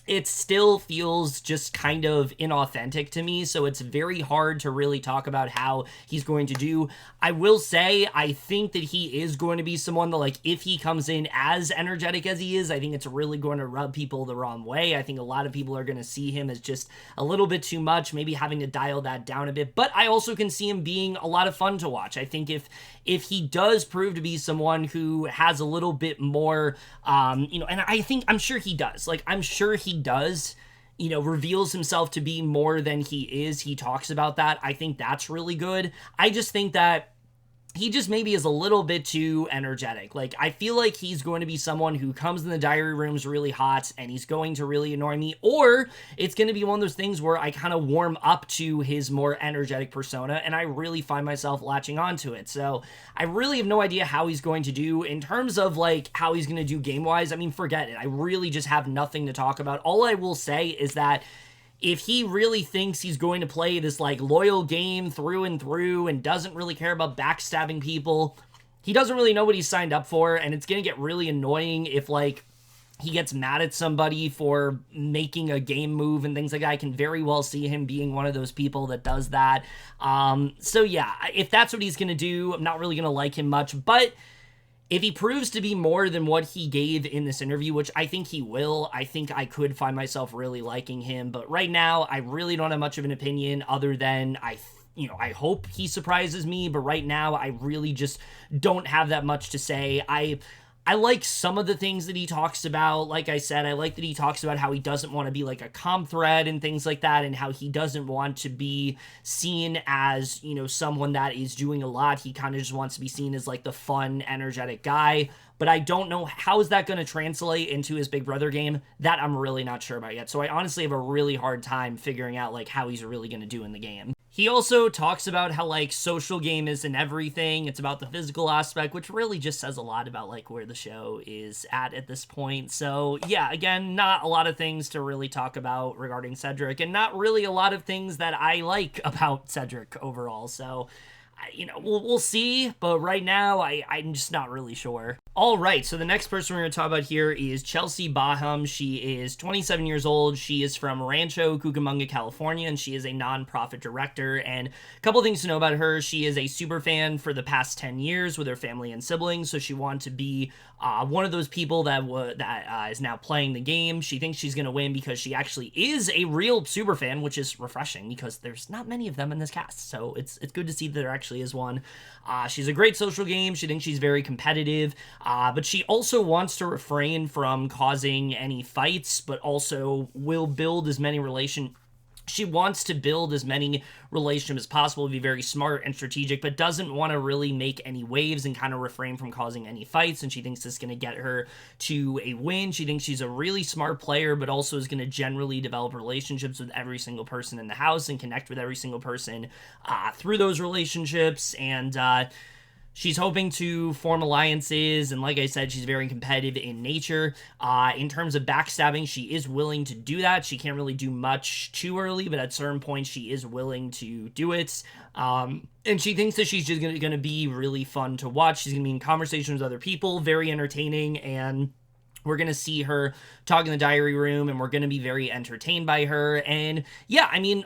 it still feels just kind of inauthentic to me, so it's very hard to really talk about how he's going to do. I will say, I think that he is going to be someone that, like, if he comes in as energetic as he is, I think it's really going to rub people the wrong way. I think a lot of people are going to see him as just a little bit too much, maybe having to dial that down a bit, but I also can see him being a lot of fun to watch. I think if he does prove to be someone who has a little bit more, and I'm sure he does. Like, I'm sure he does, reveals himself to be more than he is. He talks about that. I think that's really good. I just think that he just maybe is a little bit too energetic. Like, I feel like he's going to be someone who comes in the diary rooms really hot and he's going to really annoy me, or it's going to be one of those things where I kind of warm up to his more energetic persona and I really find myself latching onto it. So I really have no idea how he's going to do in terms of like how he's going to do game-wise. I mean, forget it. I really just have nothing to talk about. All I will say is that if he really thinks he's going to play this, like, loyal game through and through and doesn't really care about backstabbing people, he doesn't really know what he's signed up for, and it's going to get really annoying if, like, he gets mad at somebody for making a game move and things like that. I can very well see him being one of those people that does that. So, yeah, if that's what he's going to do, I'm not really going to like him much, but if he proves to be more than what he gave in this interview, which I think he will, I think I could find myself really liking him. But right now, I really don't have much of an opinion other than I hope he surprises me. But right now, I really just don't have that much to say. I like some of the things that he talks about. Like I said, I like that he talks about how he doesn't want to be like a comp threat and things like that, and how he doesn't want to be seen as, someone that is doing a lot. He kind of just wants to be seen as like the fun, energetic guy. But I don't know how is that going to translate into his Big Brother game. That I'm really not sure about yet. So I honestly have a really hard time figuring out like how he's really going to do in the game. He also talks about how, like, social game isn't everything. It's about the physical aspect, which really just says a lot about, like, where the show is at this point. So, yeah, again, not a lot of things to really talk about regarding Cedric, and not really a lot of things that I like about Cedric overall. So, we'll see, but right now, I'm just not really sure. All right, so the next person we're going to talk about here is Chelsie Baham. She is 27 years old. She is from Rancho Cucamonga, California, and she is a nonprofit director. And a couple things to know about her. She is a super fan for the past 10 years with her family and siblings, so she wanted to be one of those people that is now playing the game. She thinks she's going to win because she actually is a real super fan, which is refreshing because there's not many of them in this cast, so it's good to see that there actually is one. She's a great social game. She thinks she's very competitive, but she also wants to refrain from causing any fights, but also will build as many She wants to build as many relationships as possible, be very smart and strategic, but doesn't want to really make any waves and kind of refrain from causing any fights, and she thinks this is going to get her to a win. She thinks she's a really smart player, but also is going to generally develop relationships with every single person in the house and connect with every single person through those relationships, and she's hoping to form alliances, and like I said, she's very competitive in nature. In terms of backstabbing, she is willing to do that. She can't really do much too early, but at certain points, she is willing to do it. And she thinks that she's just going to be really fun to watch. She's going to be in conversations with other people, very entertaining, and we're going to see her talk in the diary room, and we're going to be very entertained by her. And yeah, I mean,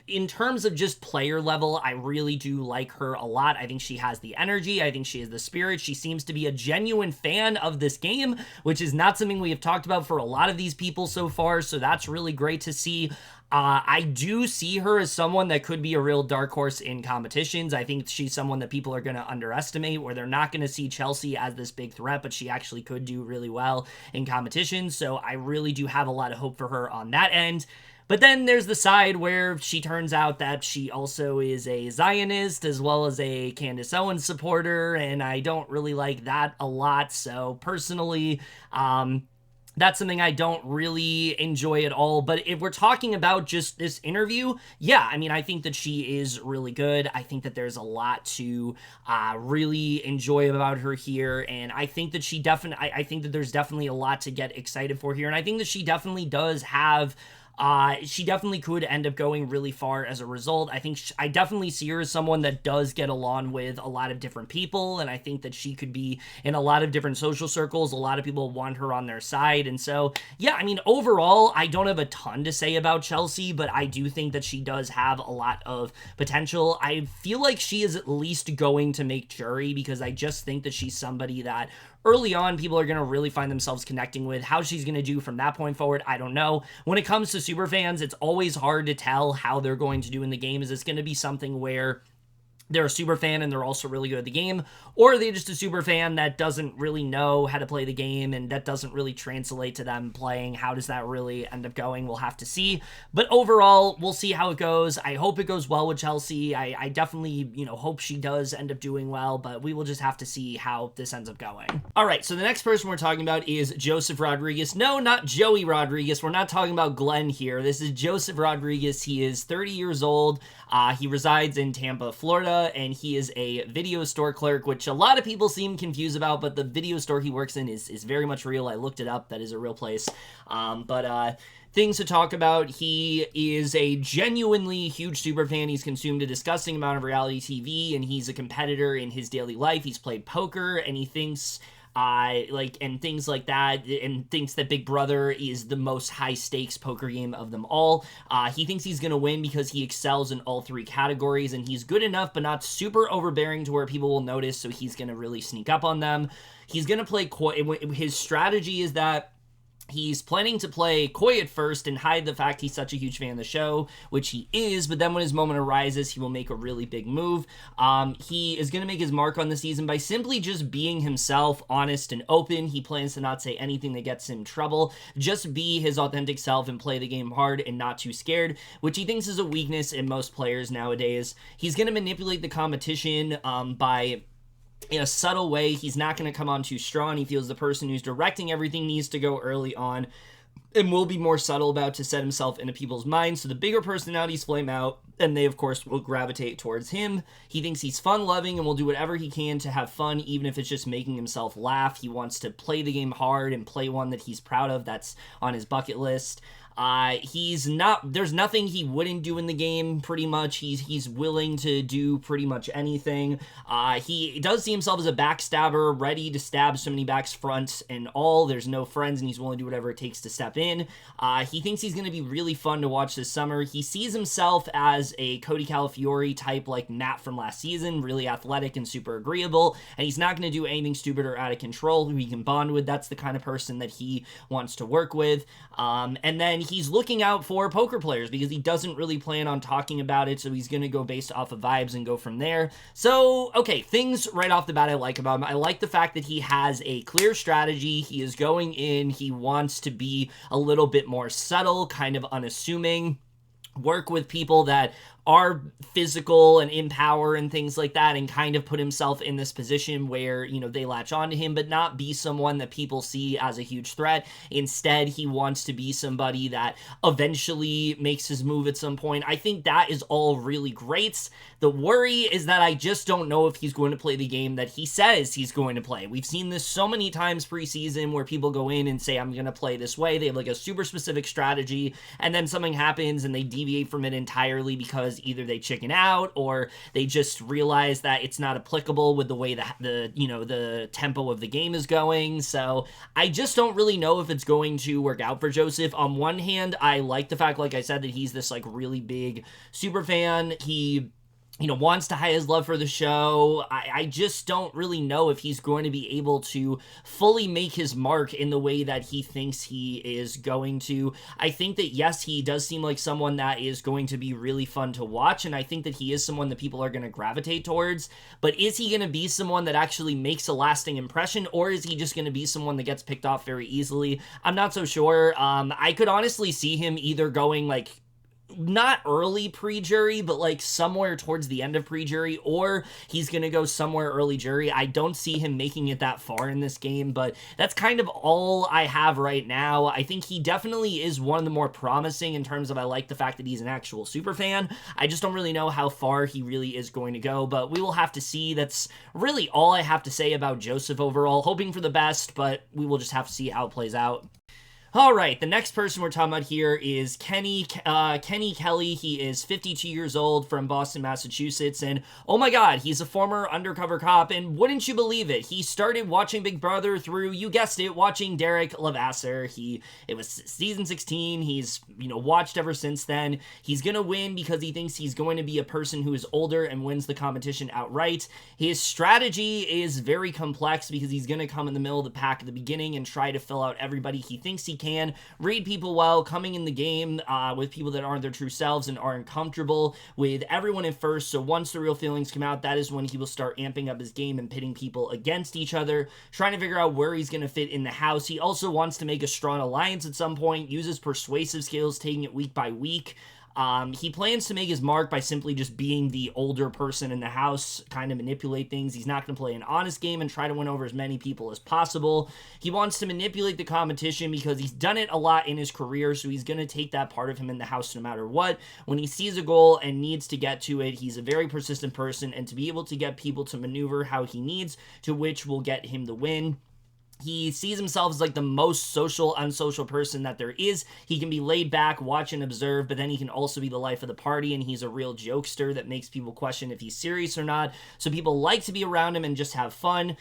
in terms of just player level, I really do like her a lot. I think she has the energy. I think she has the spirit. She seems to be a genuine fan of this game, which is not something we have talked about for a lot of these people so far. So that's really great to see. I do see her as someone that could be a real dark horse in competitions. I think she's someone that people are going to underestimate, where they're not going to see Chelsie as this big threat, but she actually could do really well in competitions. So I really do have a lot of hope for her on that end. But then there's the side where she turns out that she also is a Zionist as well as a Candace Owens supporter, and I don't really like that a lot. So personally, that's something I don't really enjoy at all. But if we're talking about just this interview, yeah, I mean, I think that she is really good. I think that there's a lot to really enjoy about her here. And I think that I think that there's definitely a lot to get excited for here. And I think that she definitely does have she definitely could end up going really far as a result. I think I definitely see her as someone that does get along with a lot of different people, and I think that she could be in a lot of different social circles. A lot of people want her on their side, and so, yeah, I mean, overall, I don't have a ton to say about Chelsie, but I do think that she does have a lot of potential. I feel like she is at least going to make jury, because I just think that she's somebody that early on, people are going to really find themselves connecting with. How she's going to do from that point forward, I don't know. When it comes to super fans, it's always hard to tell how they're going to do in the game. Is it's going to be something where they're a super fan and they're also really good at the game, or are they just a super fan that doesn't really know how to play the game and that doesn't really translate to them playing? How does that really end up going? We'll have to see. But overall, we'll see how it goes. I hope it goes well with Chelsie. I definitely, hope she does end up doing well, but we will just have to see how this ends up going. All right, so the next person we're talking about is Joseph Rodriguez. No, not Joey Rodriguez. We're not talking about Glenn here. This is Joseph Rodriguez. He is 30 years old. He resides in Tampa, Florida, and he is a video store clerk, which a lot of people seem confused about, but the video store he works in is very much real. I looked it up. That is a real place. Things to talk about. He is a genuinely huge super fan. He's consumed a disgusting amount of reality TV, and he's a competitor in his daily life. He's played poker, and he thinks and things like that, and thinks that Big Brother is the most high-stakes poker game of them all. He thinks he's going to win because he excels in all three categories, and he's good enough but not super overbearing to where people will notice, so he's going to really sneak up on them. He's going to play his strategy is that He's planning to play coy at first and hide the fact he's such a huge fan of the show, which he is, but then when his moment arises, he will make a really big move. He is going to make his mark on the season by simply just being himself, honest and open. He plans to not say anything that gets him in trouble, just be his authentic self and play the game hard and not too scared, which he thinks is a weakness in most players nowadays. He's going to manipulate the competition by in a subtle way. He's not going to come on too strong. He feels the person who's directing everything needs to go early on and will be more subtle about to set himself into people's minds. So the bigger personalities flame out, and they, of course, will gravitate towards him. He thinks he's fun-loving and will do whatever he can to have fun, even if it's just making himself laugh. He wants to play the game hard and play one that he's proud of. That's on his bucket list. There's nothing he wouldn't do in the game, pretty much. He's willing to do pretty much anything. He does see himself as a backstabber, ready to stab so many backs front and all. There's no friends, and he's willing to do whatever it takes to step in. He thinks he's going to be really fun to watch this summer. He sees himself as a Cody Calafiore type, like Matt from last season, really athletic and super agreeable, and he's not going to do anything stupid or out of control, who he can bond with. That's the kind of person that he wants to work with. And then he's looking out for poker players because he doesn't really plan on talking about it, so he's going to go based off of vibes and go from there. So, okay, things right off the bat I like about him. I like the fact that he has a clear strategy. He is going in. He wants to be a little bit more subtle, kind of unassuming, work with people that are physical and in power and things like that, and kind of put himself in this position where, you know, they latch on to him, but not be someone that people see as a huge threat. Instead, he wants to be somebody that eventually makes his move at some point. I think that is all really great. The worry is that I just don't know if he's going to play the game that he says he's going to play. We've seen this so many times preseason where people go in and say, I'm going to play this way. They have like a super specific strategy, and then something happens and they deviate from it entirely because either they chicken out or they just realize that it's not applicable with the way the tempo of the game is going. So I just don't really know if it's going to work out for Joseph. On one hand, I like the fact, like I said, that he's this like really big super fan. He wants to hide his love for the show. I just don't really know if he's going to be able to fully make his mark in the way that he thinks he is going to. I think that, yes, he does seem like someone that is going to be really fun to watch, and I think that he is someone that people are going to gravitate towards, but is he going to be someone that actually makes a lasting impression, or is he just going to be someone that gets picked off very easily? I'm not so sure. I could honestly see him either going, like, not early pre-jury, but like somewhere towards the end of pre-jury, or he's gonna go somewhere early jury. I don't see him making it that far in this game, but that's kind of all I have right now. I think he definitely is one of the more promising in terms of, I like the fact that he's an actual super fan. I just don't really know how far he really is going to go, but we will have to see. That's really all I have to say about Joseph overall. Hoping for the best, but we will just have to see how it plays out. All right, the next person we're talking about here is Kenny Kelly. He is 52 years old from Boston, Massachusetts, and oh my god, he's a former undercover cop, and wouldn't you believe it, he started watching Big Brother through, you guessed it, watching Derek Levasseur. It was season 16, he's, watched ever since then. He's gonna win because he thinks he's going to be a person who is older and wins the competition outright. His strategy is very complex because he's gonna come in the middle of the pack at the beginning and try to fill out everybody he thinks he can, read people well, coming in the game with people that aren't their true selves and aren't comfortable with everyone at first. So once the real feelings come out, that is when he will start amping up his game and pitting people against each other, trying to figure out where he's going to fit in the house. He also wants to make a strong alliance at some point, uses persuasive skills, taking it week by week. He plans to make his mark by simply just being the older person in the house, kind of manipulate things. He's not going to play an honest game and try to win over as many people as possible. He wants to manipulate the competition because he's done it a lot in his career, so he's going to take that part of him in the house no matter what. When he sees a goal and needs to get to it, he's a very persistent person, and to be able to get people to maneuver how he needs, to which will get him the win. He sees himself as like the most social, unsocial person that there is. He can be laid back, watch and observe, but then he can also be the life of the party, and he's a real jokester that makes people question if he's serious or not. So people like to be around him and just have fun.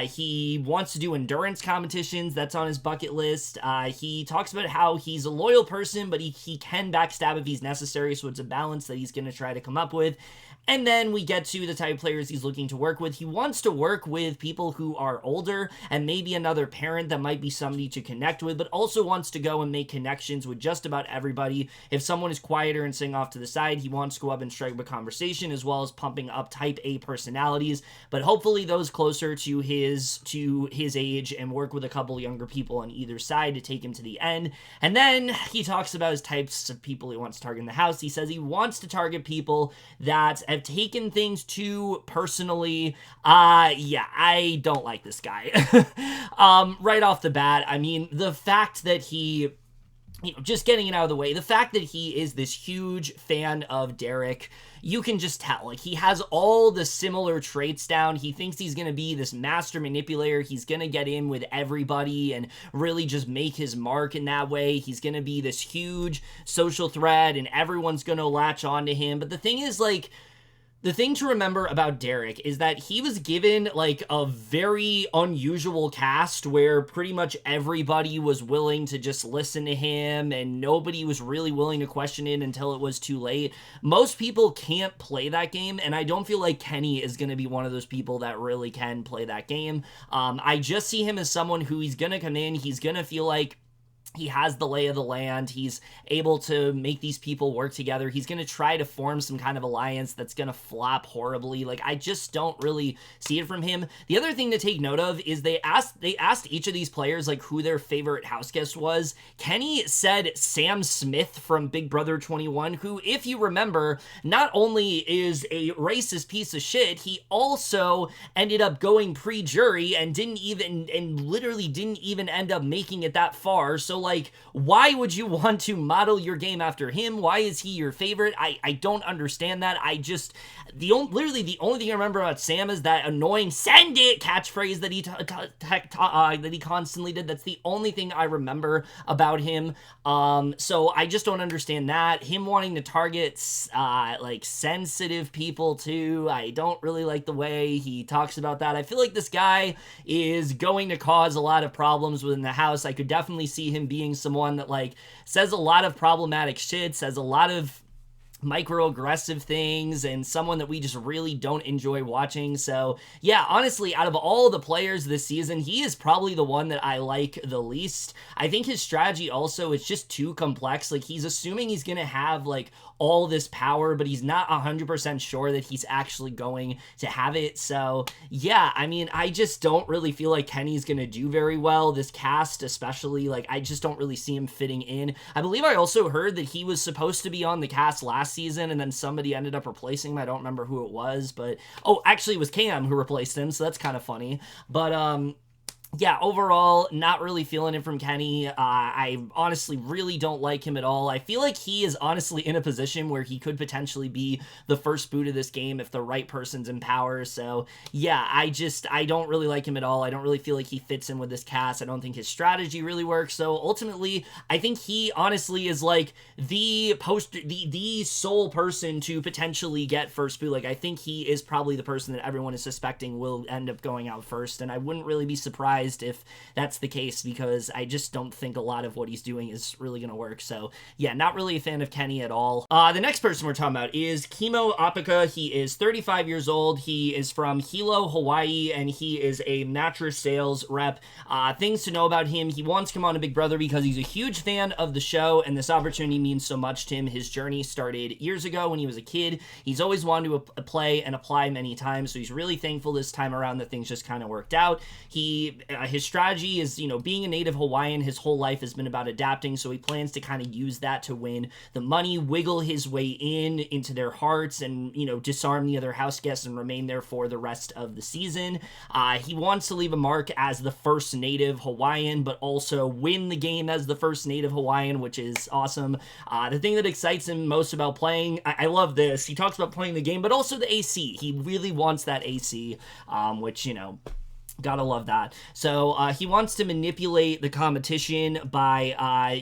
He wants to do endurance competitions. That's on his bucket list. He talks about how he's a loyal person, but he can backstab if he's necessary, so it's a balance that he's going to try to come up with. And then we get to the type of players he's looking to work with. He wants to work with people who are older and maybe another parent that might be somebody to connect with, but also wants to go and make connections with just about everybody. If someone is quieter and sitting off to the side, he wants to go up and strike up a conversation, as well as pumping up type A personalities, but hopefully those closer to his age, and work with a couple younger people on either side to take him to the end. And then he talks about his types of people he wants to target in the house. He says he wants to target people that have taken things too personally. Yeah, I don't like this guy. Right off the bat, I mean, the fact that he, just getting it out of the way, the fact that he is this huge fan of Derek, you can just tell, like, he has all the similar traits down. He thinks he's going to be this master manipulator. He's going to get in with everybody and really just make his mark in that way. He's going to be this huge social threat and everyone's going to latch on to him. But the thing is, like, the thing to remember about Derek is that he was given, like, a very unusual cast where pretty much everybody was willing to just listen to him and nobody was really willing to question it until it was too late. Most people can't play that game, and I don't feel like Kenny is going to be one of those people that really can play that game. I just see him as someone who he's going to come in, he's going to feel like he has the lay of the land. He's able to make these people work together. He's going to try to form some kind of alliance that's going to flop horribly. Like, I just don't really see it from him. The other thing to take note of is they asked each of these players, like, who their favorite house guest was. Kenny said Sam Smith from Big Brother 21, who, if you remember, not only is a racist piece of shit, he also ended up going pre-jury and literally didn't even end up making it that far. So, like, why would you want to model your game after him? Why is he your favorite? I don't understand that. Literally the only thing I remember about Sam is that annoying "send it" catchphrase that he constantly did. That's the only thing I remember about him. So I just don't understand that. Him wanting to target like sensitive people too. I don't really like the way he talks about that. I feel like this guy is going to cause a lot of problems within the house. I could definitely see him being someone that, like, says a lot of problematic shit, says a lot of microaggressive things, and someone that we just really don't enjoy watching. So yeah, honestly, out of all the players this season, he is probably the one that I like the least. I think his strategy also is just too complex. Like, he's assuming he's gonna have, like, all this power, but he's not 100% sure that he's actually going to have it. So yeah, I mean, I just don't really feel like Kenny's gonna do very well. This cast especially, like, I just don't really see him fitting in. I believe I also heard that he was supposed to be on the cast last season and then somebody ended up replacing him. I don't remember who it was, but actually it was Cam who replaced him, so that's kind of funny. But yeah, overall, not really feeling it from Kenny. I honestly really don't like him at all. I feel like he is honestly in a position where he could potentially be the first boot of this game if the right person's in power. So yeah, I don't really like him at all. I don't really feel like he fits in with this cast. I don't think his strategy really works. So ultimately, I think he honestly is like the sole person to potentially get first boot. Like, I think he is probably the person that everyone is suspecting will end up going out first, and I wouldn't really be surprised if that's the case, because I just don't think a lot of what he's doing is really going to work. So yeah, not really a fan of Kenny at all. The next person we're talking about is Kimo Apaka. He is 35 years old. He is from Hilo, Hawaii, and he is a mattress sales rep. Things to know about him: he wants to come on to Big Brother because he's a huge fan of the show, and this opportunity means so much to him. His journey started years ago when he was a kid. He's always wanted to play and apply many times, so he's really thankful this time around that things just kind of worked out. His strategy is, being a native Hawaiian, his whole life has been about adapting, so he plans to kind of use that to win the money, wiggle his way into their hearts, and, disarm the other house guests and remain there for the rest of the season. He wants to leave a mark as the first native Hawaiian, but also win the game as the first native Hawaiian, which is awesome. The thing that excites him most about playing, I love this, he talks about playing the game, but also the AC. He really wants that AC, which, Gotta love that. So he wants to manipulate the competition by,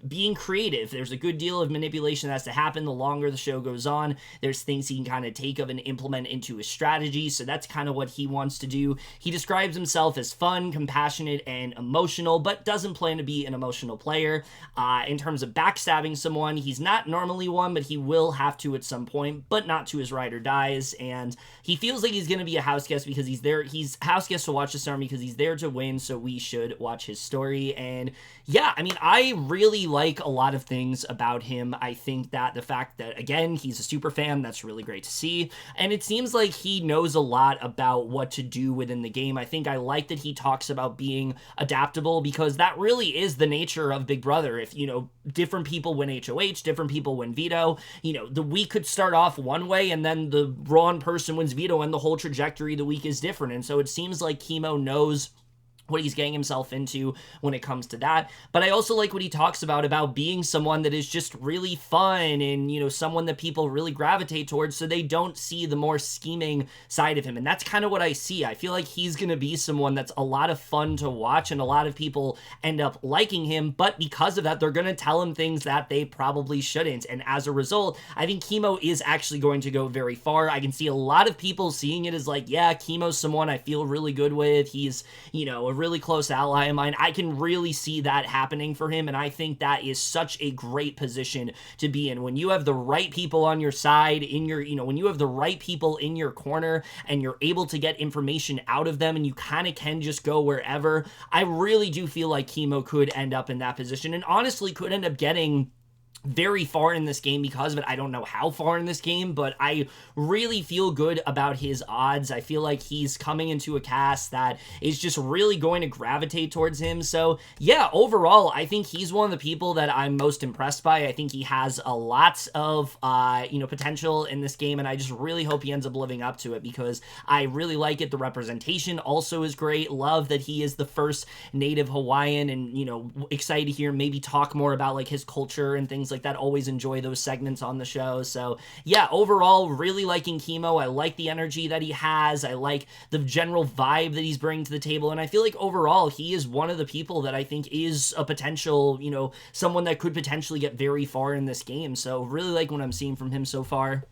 being creative. There's a good deal of manipulation that has to happen the longer the show goes on. There's things he can kind of take of and implement into his strategy. So that's kind of what he wants to do. He describes himself as fun, compassionate, and emotional, but doesn't plan to be an emotional player. In terms of backstabbing someone, he's not normally one, but he will have to at some point, but not to his ride or dies. And he feels like he's going to be a house guest because he's there. He's house guest to watch the storm because he's there to win, so we should watch his story. And yeah, I mean, I really like a lot of things about him. I think that the fact that, again, he's a super fan, that's really great to see. And it seems like he knows a lot about what to do within the game. I think I like that he talks about being adaptable because that really is the nature of Big Brother. If, different people win HOH, different people win veto, the week could start off one way and then the wrong person wins veto and the whole trajectory of the week is different. And so it seems like Kimo knows what he's getting himself into when it comes to that. But I also like what he talks about being someone that is just really fun and, someone that people really gravitate towards so they don't see the more scheming side of him. And that's kind of what I see. I feel like he's going to be someone that's a lot of fun to watch and a lot of people end up liking him. But because of that, they're going to tell him things that they probably shouldn't. And as a result, I think Kimo is actually going to go very far. I can see a lot of people seeing it as like, yeah, Kimo's someone I feel really good with. He's, a really close ally of mine. I can really see that happening for him, and I think that is such a great position to be in. When you have the right people on your side, when you have the right people in your corner, and you're able to get information out of them, and you kind of can just go wherever, I really do feel like Kimo could end up in that position, and honestly could end up getting very far in this game because of it. I don't know how far in this game, but I really feel good about his odds. I feel like he's coming into a cast that is just really going to gravitate towards him. So yeah, overall, I think he's one of the people that I'm most impressed by. I think he has a lot of, potential in this game, and I just really hope he ends up living up to it because I really like it. The representation also is great. Love that he is the first native Hawaiian and, excited to hear maybe talk more about like his culture and things like that. Always enjoy those segments on the show. So yeah, overall, really liking Kimo. I like the energy that he has. I like the general vibe that he's bringing to the table. And I feel like overall, he is one of the people that I think is a potential, someone that could potentially get very far in this game. So really like what I'm seeing from him so far.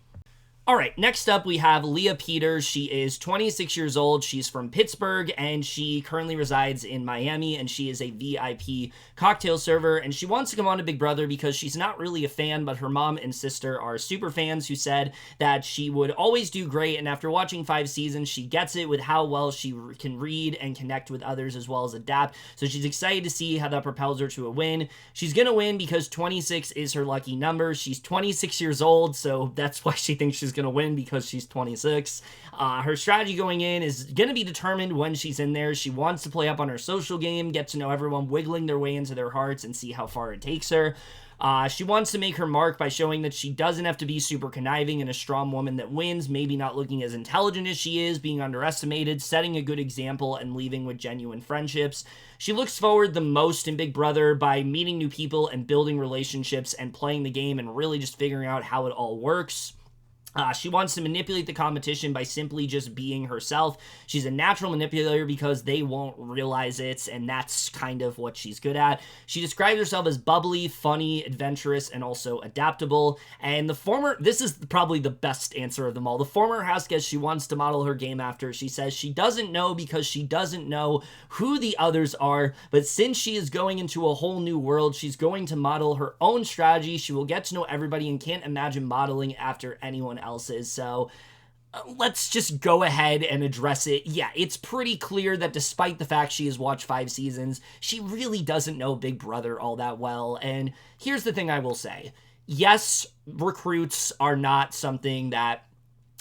All right, next up we have Leah Peters. She is 26 years old. She's from Pittsburgh, and she currently resides in Miami, and she is a VIP cocktail server, and she wants to come on to Big Brother because she's not really a fan, but her mom and sister are super fans who said that she would always do great, and after watching 5 seasons, she gets it with how well she can read and connect with others as well as adapt, so she's excited to see how that propels her to a win. She's gonna win because 26 is her lucky number. She's 26 years old, so that's why she thinks she's going to win because she's 26. Her strategy going in is going to be determined when she's in there. She wants to play up on her social game, get to know everyone, wiggling their way into their hearts and see how far it takes her. She wants to make her mark by showing that she doesn't have to be super conniving and a strong woman that wins, maybe not looking as intelligent as she is, being underestimated, setting a good example, and leaving with genuine friendships. She looks forward the most in Big Brother by meeting new people and building relationships and playing the game and really just figuring out how it all works. She wants to manipulate the competition by simply just being herself. She's a natural manipulator because they won't realize it, and that's kind of what she's good at. She describes herself as bubbly, funny, adventurous, and also adaptable. And this is probably the best answer of them all. The former house guest she wants to model her game after. She says she doesn't know because she doesn't know who the others are, but since she is going into a whole new world, she's going to model her own strategy. She will get to know everybody and can't imagine modeling after anyone else's. So let's just go ahead and address it. Yeah, it's pretty clear that despite the fact she has watched 5 seasons, she really doesn't know Big Brother all that well. And here's the thing I will say. Yes, recruits are not something that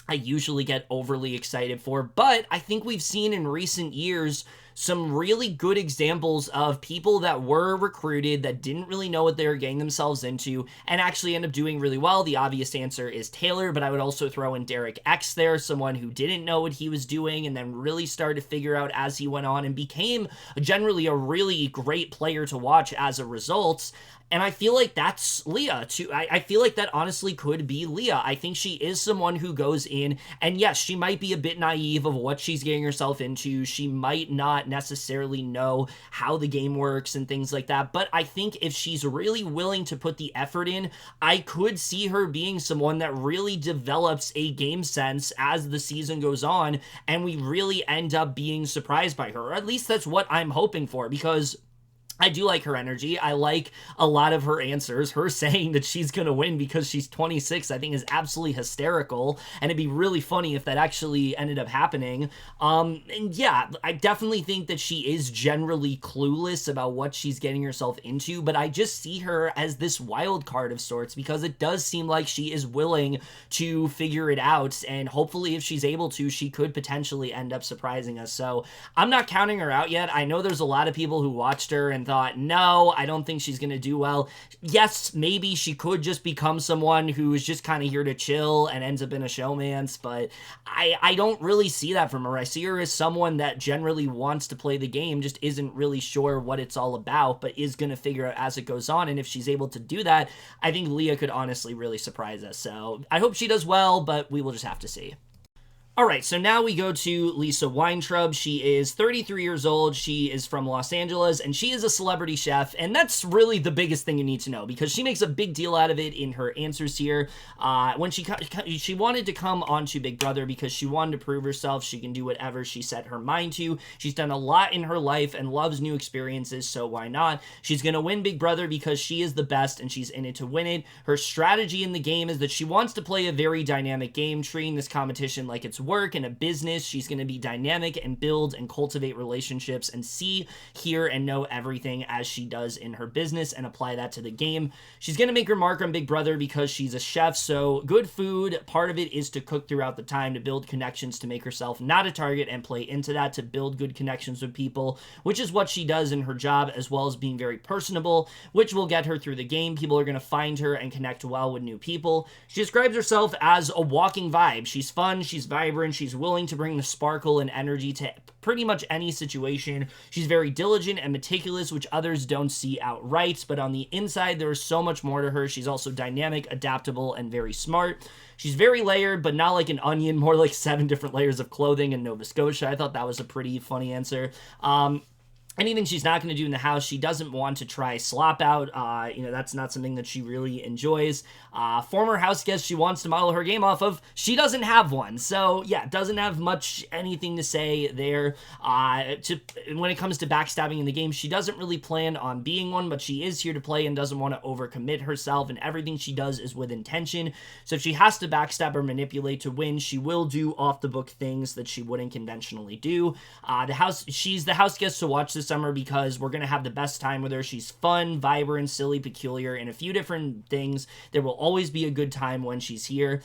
I usually get overly excited for, but I think we've seen in recent years some really good examples of people that were recruited that didn't really know what they were getting themselves into and actually end up doing really well. The obvious answer is Taylor, but I would also throw in Derek X there, someone who didn't know what he was doing and then really started to figure out as he went on and became generally a really great player to watch as a result. And I feel like that's Leah, too. I feel like that honestly could be Leah. I think she is someone who goes in, and yes, she might be a bit naive of what she's getting herself into. She might not necessarily know how the game works and things like that, but I think if she's really willing to put the effort in, I could see her being someone that really develops a game sense as the season goes on, and we really end up being surprised by her. Or at least that's what I'm hoping for, because I do like her energy. I like a lot of her answers. Her saying that she's going to win because she's 26, I think is absolutely hysterical. And it'd be really funny if that actually ended up happening. And yeah, I definitely think that she is generally clueless about what she's getting herself into. But I just see her as this wild card of sorts because it does seem like she is willing to figure it out. And hopefully if she's able to, she could potentially end up surprising us. So I'm not counting her out yet. I know there's a lot of people who watched her and thought, no, I don't think she's going to do well. Yes, maybe she could just become someone who is just kind of here to chill and ends up in a showmance, but I don't really see that from her. I see her as someone that generally wants to play the game, just isn't really sure what it's all about, but is going to figure out as it goes on, and if she's able to do that, I think Leah could honestly really surprise us. So I hope she does well, but we will just have to see. All right, so now we go to Lisa Weintraub. She is 33 years old. She is from Los Angeles, and she is a celebrity chef, and that's really the biggest thing you need to know because she makes a big deal out of it in her answers here. When she wanted to come onto Big Brother because she wanted to prove herself. She can do whatever she set her mind to. She's done a lot in her life and loves new experiences, so why not? She's going to win Big Brother because she is the best, and she's in it to win it. Her strategy in the game is that she wants to play a very dynamic game, treating this competition like it's work and a business. She's going to be dynamic and build and cultivate relationships and see, hear, and know everything as she does in her business and apply that to the game. She's going to make her mark on Big Brother because she's a chef, so good food, part of it is to cook throughout the time, to build connections, to make herself not a target and play into that, to build good connections with people, which is what she does in her job, as well as being very personable, which will get her through the game. People are going to find her and connect well with new people. She describes herself as a walking vibe. She's fun, she's vibrant, she's willing to bring the sparkle and energy to pretty much any situation. She's very diligent and meticulous, which others don't see outright, but on the inside, there is so much more to her. She's also dynamic, adaptable, and very smart. She's very layered, but not like an onion, more like 7 different layers of clothing in Nova Scotia. I thought that was a pretty funny answer. Anything she's not going to do in the house, she doesn't want to try slop out. That's not something that she really enjoys. Former house guest she wants to model her game off of, she doesn't have one. So, yeah, doesn't have much anything to say there. When it comes to backstabbing in the game, she doesn't really plan on being one, but she is here to play and doesn't want to overcommit herself, and everything she does is with intention. So if she has to backstab or manipulate to win, she will do off-the-book things that she wouldn't conventionally do. She's the house guest to watch this summer because we're going to have the best time with her. She's fun, vibrant, silly, peculiar, and a few different things. There will always be a good time when she's here.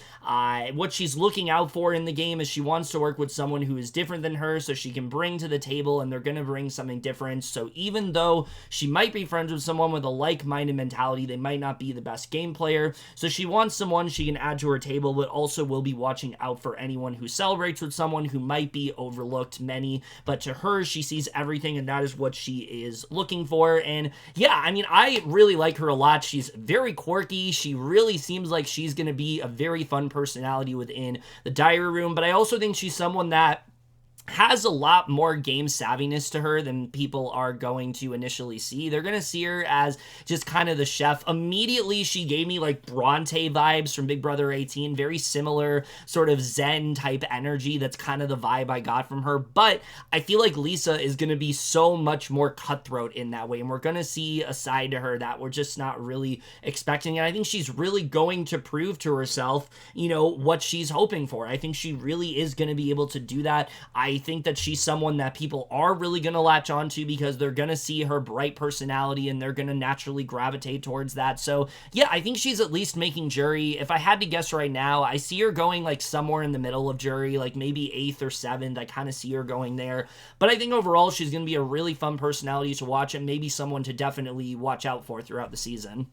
What she's looking out for in the game is she wants to work with someone who is different than her so she can bring to the table, and they're going to bring something different. So even though she might be friends with someone with a like-minded mentality, they might not be the best game player. So she wants someone she can add to her table, but also will be watching out for anyone who celebrates with someone who might be overlooked many. But to her, she sees everything, and that is what she is looking for. And yeah, I mean, I really like her a lot. She's very quirky. She really seems like she's going to be a very fun personality within the diary room, but I also think she's someone that has a lot more game savviness to her than people are going to initially see. They're going to see her as just kind of the chef. Immediately, she gave me like Bronte vibes from Big Brother 18, very similar sort of Zen type energy. That's kind of the vibe I got from her, but I feel like Lisa is going to be so much more cutthroat in that way, and we're going to see a side to her that we're just not really expecting, and I think she's really going to prove to herself, what she's hoping for. I think she really is going to be able to do that. I I think that she's someone that people are really going to latch onto because they're going to see her bright personality and they're going to naturally gravitate towards that. So yeah, I think she's at least making jury. If I had to guess right now, I see her going like somewhere in the middle of jury, like maybe 8th or 7th. I kind of see her going there. But I think overall she's going to be a really fun personality to watch and maybe someone to definitely watch out for throughout the season.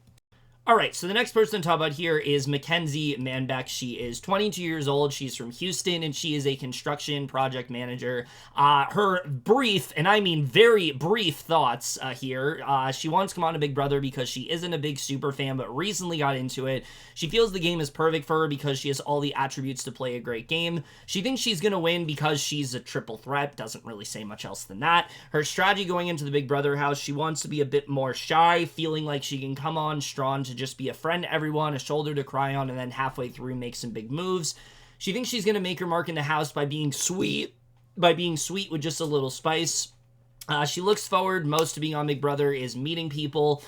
All right, so the next person to talk about here is Makensy Manbeck. She is 22 years old. She's from Houston, and she is a construction project manager. Her brief, and I mean very brief thoughts here. She wants to come on to Big Brother because she isn't a big super fan, but recently got into it. She feels the game is perfect for her because she has all the attributes to play a great game. She thinks she's going to win because she's a triple threat. Doesn't really say much else than that. Her strategy going into the Big Brother house, she wants to be a bit more shy, feeling like she can come on strong to just be a friend to everyone, a shoulder to cry on, and then halfway through make some big moves. She thinks she's going to make her mark in the house by being sweet with just a little spice. She looks forward most to being on Big Brother is meeting people.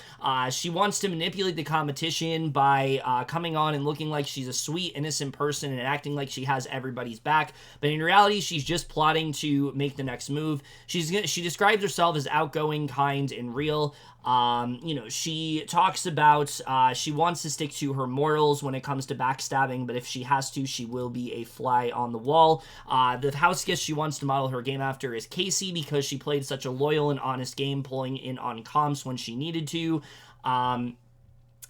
She wants to manipulate the competition by coming on and looking like she's a sweet, innocent person and acting like she has everybody's back. But in reality, she's just plotting to make the next move. She describes herself as outgoing, kind, and real. She talks about she wants to stick to her morals when it comes to backstabbing, but if she has to, she will be a fly on the wall. The house guest she wants to model her game after is Casey because she played such a loyal and honest game, pulling in on comps when she needed to.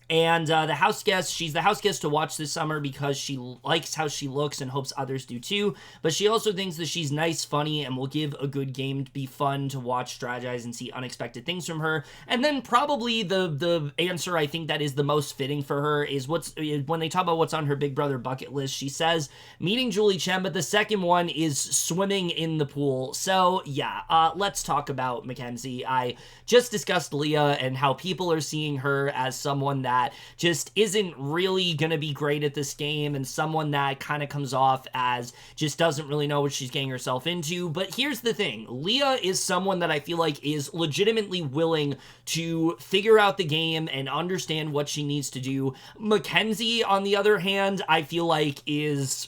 And the house guest, she's the house guest to watch this summer because she likes how she looks and hopes others do too. But she also thinks that she's nice, funny, and will give a good game to be fun to watch, strategize, and see unexpected things from her. And then probably the answer I think that is the most fitting for her is when they talk about what's on her Big Brother bucket list, she says meeting Julie Chen, but the second one is swimming in the pool. So yeah, let's talk about Makensy. I just discussed Leah and how people are seeing her as someone that just isn't really going to be great at this game and someone that kind of comes off as just doesn't really know what she's getting herself into. But here's the thing. Leah is someone that I feel like is legitimately willing to figure out the game and understand what she needs to do. Makensy, on the other hand, I feel like is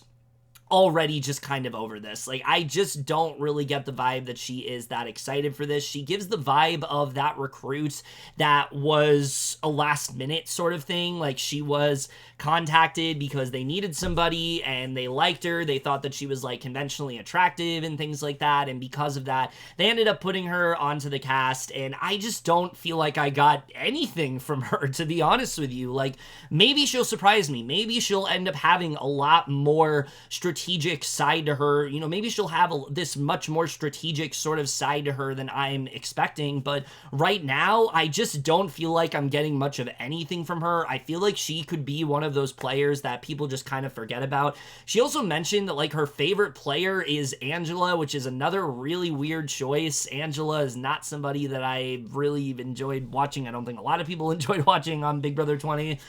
already just kind of over this. Like, I just don't really get the vibe that she is that excited for this. She gives the vibe of that recruit that was a last minute sort of thing. Like, she was contacted because they needed somebody and they liked her. They thought that she was like conventionally attractive and things like that. And because of that, they ended up putting her onto the cast. And I just don't feel like I got anything from her, to be honest with you. Like, maybe she'll surprise me. Maybe she'll end up having a lot more strategic side to her. You know, maybe she'll have this much more strategic sort of side to her than I'm expecting. But right now, I just don't feel like I'm getting much of anything from her. I feel like she could be one of those players that people just kind of forget about. She also mentioned that like her favorite player is Angela, which is another really weird choice. Angela is not somebody that I really enjoyed watching. I don't think a lot of people enjoyed watching on Big Brother 20.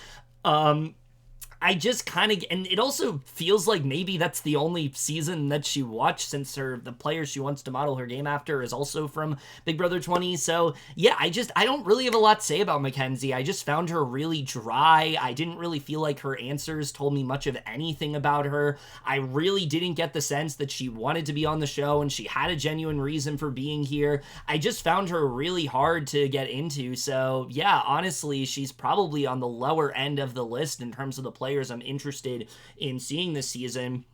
I just kind of, and it also feels like maybe that's the only season that she watched since the player she wants to model her game after is also from Big Brother 20. So yeah, I don't really have a lot to say about Makensy. I just found her really dry. I didn't really feel like her answers told me much of anything about her. I really didn't get the sense that she wanted to be on the show and she had a genuine reason for being here. I just found her really hard to get into. So yeah, honestly, she's probably on the lower end of the list in terms of the players I'm interested in seeing this season.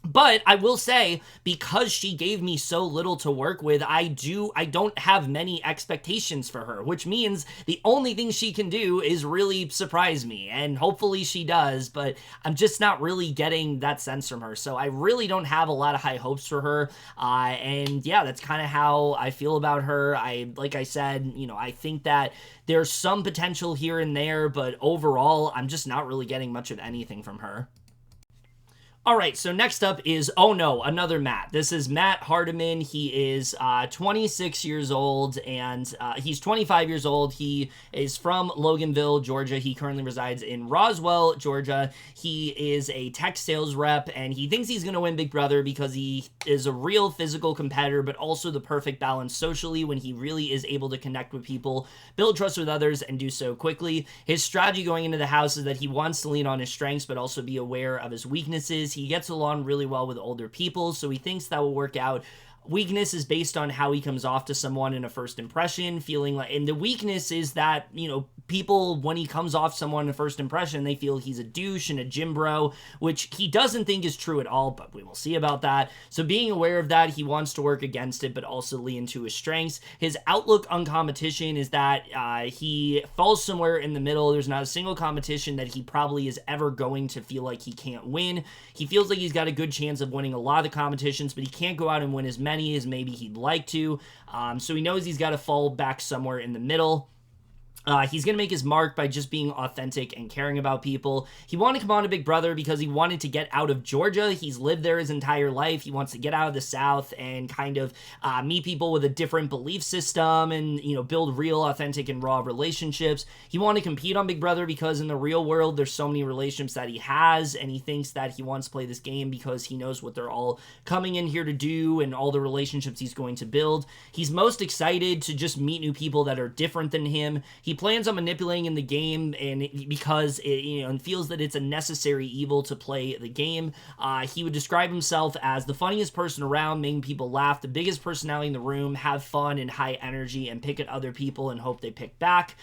But I will say, because she gave me so little to work with, I don't have many expectations for her, which means the only thing she can do is really surprise me, and hopefully she does, but I'm just not really getting that sense from her, so I really don't have a lot of high hopes for her, and yeah, that's kind of how I feel about her. Like I said, you know, I think that there's some potential here and there, but overall, I'm just not really getting much of anything from her. All right, so next up is, oh no, another Matt. This is Matt Hardeman. He is 26 years old, and he's 25 years old. He is from Loganville, Georgia. He currently resides in Roswell, Georgia. He is a tech sales rep, and he thinks he's going to win Big Brother because he is a real physical competitor, but also the perfect balance socially when he really is able to connect with people, build trust with others, and do so quickly. His strategy going into the house is that he wants to lean on his strengths, but also be aware of his weaknesses. He gets along really well with older people, so he thinks that will work out weakness is based on how he comes off to someone in a first impression, feeling like, and the weakness is that, people, when he comes off someone in a first impression, they feel he's a douche and a gym bro, which he doesn't think is true at all, but we will see about that. So being aware of that, he wants to work against it, but also lean into his strengths. His outlook on competition is that he falls somewhere in the middle. There's not a single competition that he probably is ever going to feel like he can't win. He feels like he's got a good chance of winning a lot of the competitions, but he can't go out and win as many as maybe he'd like to. So he knows he's got to fall back somewhere in the middle. He's going to make his mark by just being authentic and caring about people. He wanted to come on to Big Brother because he wanted to get out of Georgia. He's lived there his entire life. He wants to get out of the South and kind of meet people with a different belief system and, build real, authentic, and raw relationships. He wanted to compete on Big Brother because in the real world, there's so many relationships that he has, and he thinks that he wants to play this game because he knows what they're all coming in here to do and all the relationships he's going to build. He's most excited to just meet new people that are different than him. He plans on manipulating in the game and because and feels that it's a necessary evil to play the game. He would describe himself as the funniest person around, making people laugh, the biggest personality in the room, have fun and high energy, and pick at other people and hope they pick back.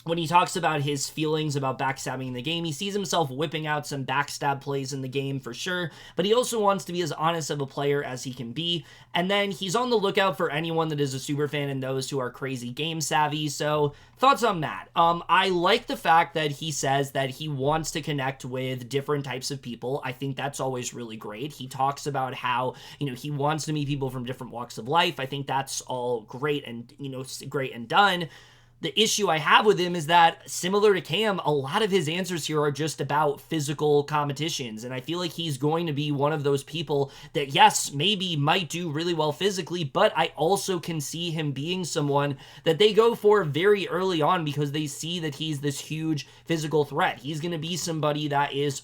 When he talks about his feelings about backstabbing in the game, he sees himself whipping out some backstab plays in the game for sure, but he also wants to be as honest of a player as he can be. And then he's on the lookout for anyone that is a superfan and those who are crazy game savvy. So thoughts on that? I like the fact that he says that he wants to connect with different types of people. I think that's always really great. He talks about how, he wants to meet people from different walks of life. I think that's all great and, great and done. The issue I have with him is that, similar to Cam, a lot of his answers here are just about physical competitions, and I feel like he's going to be one of those people that, yes, maybe might do really well physically, but I also can see him being someone that they go for very early on because they see that he's this huge physical threat. He's going to be somebody that is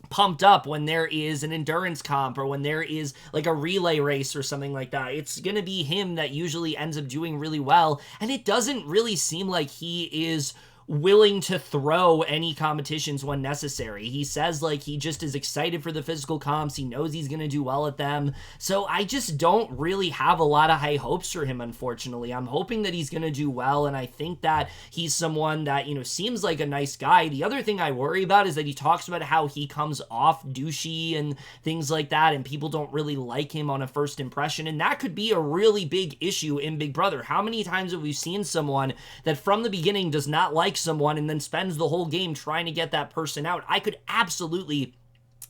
pumped up when there is an endurance comp or when there is like a relay race or something like that. It's going to be him that usually ends up doing really well, and it doesn't really seem like he is willing to throw any competitions when necessary. He says like he just is excited for the physical comps. He knows he's going to do well at them. So I just don't really have a lot of high hopes for him, unfortunately. I'm hoping that he's going to do well, and I think that he's someone that, seems like a nice guy. The other thing I worry about is that he talks about how he comes off douchey and things like that, and people don't really like him on a first impression, and that could be a really big issue in Big Brother. How many times have we seen someone that from the beginning does not like someone and then spends the whole game trying to get that person out? I could absolutely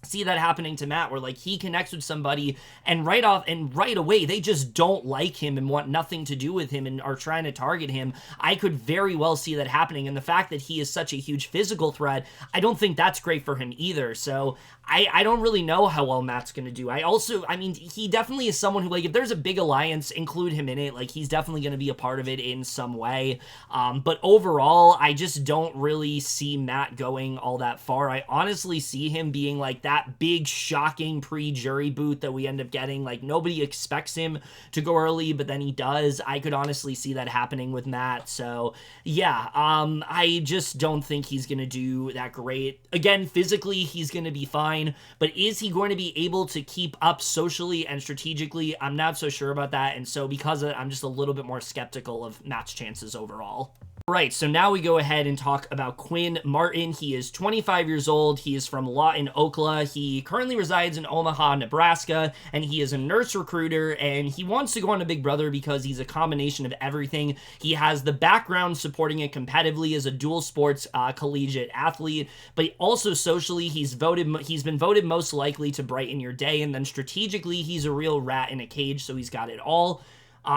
see that happening to Matt, where like he connects with somebody and right away they just don't like him and want nothing to do with him and are trying to target him. I could very well see that happening, and the fact that he is such a huge physical threat, I don't think that's great for him either. So I don't really know how well Matt's going to do. He definitely is someone who, like, if there's a big alliance, include him in it. Like, he's definitely going to be a part of it in some way. But overall, I just don't really see Matt going all that far. I honestly see him being like that big, shocking pre-jury boot that we end up getting. Like, nobody expects him to go early, but then he does. I could honestly see that happening with Matt. So, yeah, I just don't think he's going to do that great. Again, physically, he's going to be fine. But is he going to be able to keep up socially and strategically? I'm not so sure about that. And so because of it, I'm just a little bit more skeptical of Matt's chances overall. Right, so now we go ahead and talk about Quinn Martin. He is 25 years old. He is from Lawton, Oklahoma. He currently resides in Omaha, Nebraska, and he is a nurse recruiter, and he wants to go on to Big Brother because he's a combination of everything. He has the background supporting it competitively as a dual sports collegiate athlete, but also socially, he's been voted most likely to brighten your day, and then strategically, he's a real rat in a cage, so he's got it all.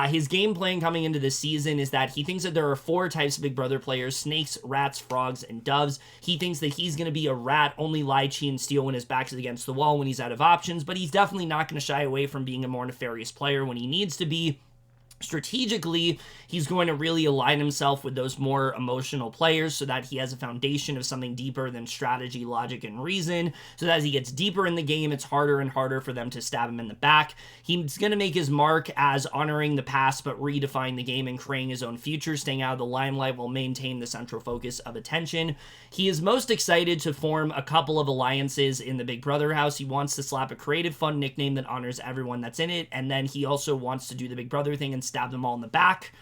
His game plan coming into this season is that he thinks that there are 4 types of Big Brother players: snakes, rats, frogs, and doves. He thinks that he's going to be a rat, only lie, cheat, and steal when his back's against the wall when he's out of options, but he's definitely not going to shy away from being a more nefarious player when he needs to be. Strategically, he's going to really align himself with those more emotional players so that he has a foundation of something deeper than strategy, logic, and reason. So that as he gets deeper in the game, it's harder and harder for them to stab him in the back. He's going to make his mark as honoring the past but redefine the game and creating his own future, staying out of the limelight while maintaining the central focus of attention. He is most excited to form a couple of alliances in the Big Brother house. He wants to slap a creative, fun nickname that honors everyone that's in it, and then he also wants to do the Big Brother thing and stab them all in the back.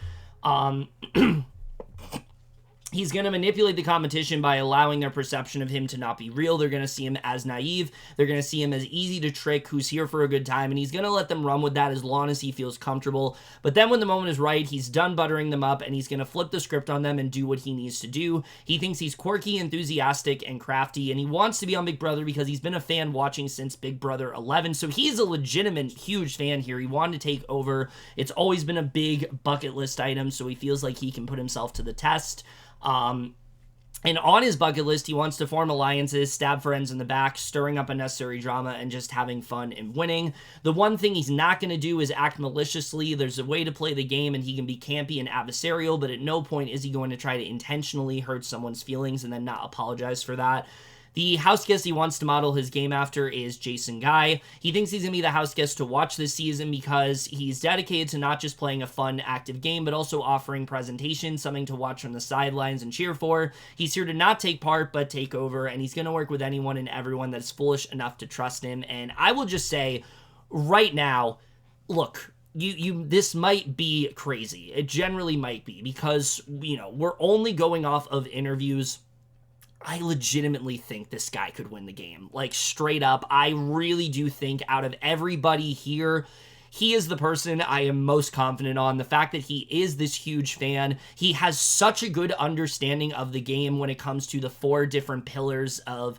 He's going to manipulate the competition by allowing their perception of him to not be real. They're going to see him as naive. They're going to see him as easy to trick, who's here for a good time, and he's going to let them run with that as long as he feels comfortable. But then when the moment is right, he's done buttering them up, and he's going to flip the script on them and do what he needs to do. He thinks he's quirky, enthusiastic, and crafty, and he wants to be on Big Brother because he's been a fan watching since Big Brother 11, so he's a legitimate, huge fan here. He wanted to take over. It's always been a big bucket list item, so he feels like he can put himself to the test. And on his bucket list, he wants to form alliances, stab friends in the back, stirring up unnecessary drama, and just having fun and winning. The one thing he's not going to do is act maliciously. There's a way to play the game, and he can be campy and adversarial, but at no point is he going to try to intentionally hurt someone's feelings and then not apologize for that. The house guest he wants to model his game after is Jason Guy. He thinks he's going to be the house guest to watch this season because he's dedicated to not just playing a fun, active game, but also offering presentation, something to watch from the sidelines and cheer for. He's here to not take part, but take over, and he's going to work with anyone and everyone that's foolish enough to trust him. And I will just say, right now, look, this might be crazy. It generally might be because, we're only going off of interviews. I legitimately think this guy could win the game. Like, straight up, I really do think out of everybody here, he is the person I am most confident on. The fact that he is this huge fan, he has such a good understanding of the game when it comes to the 4 different pillars of,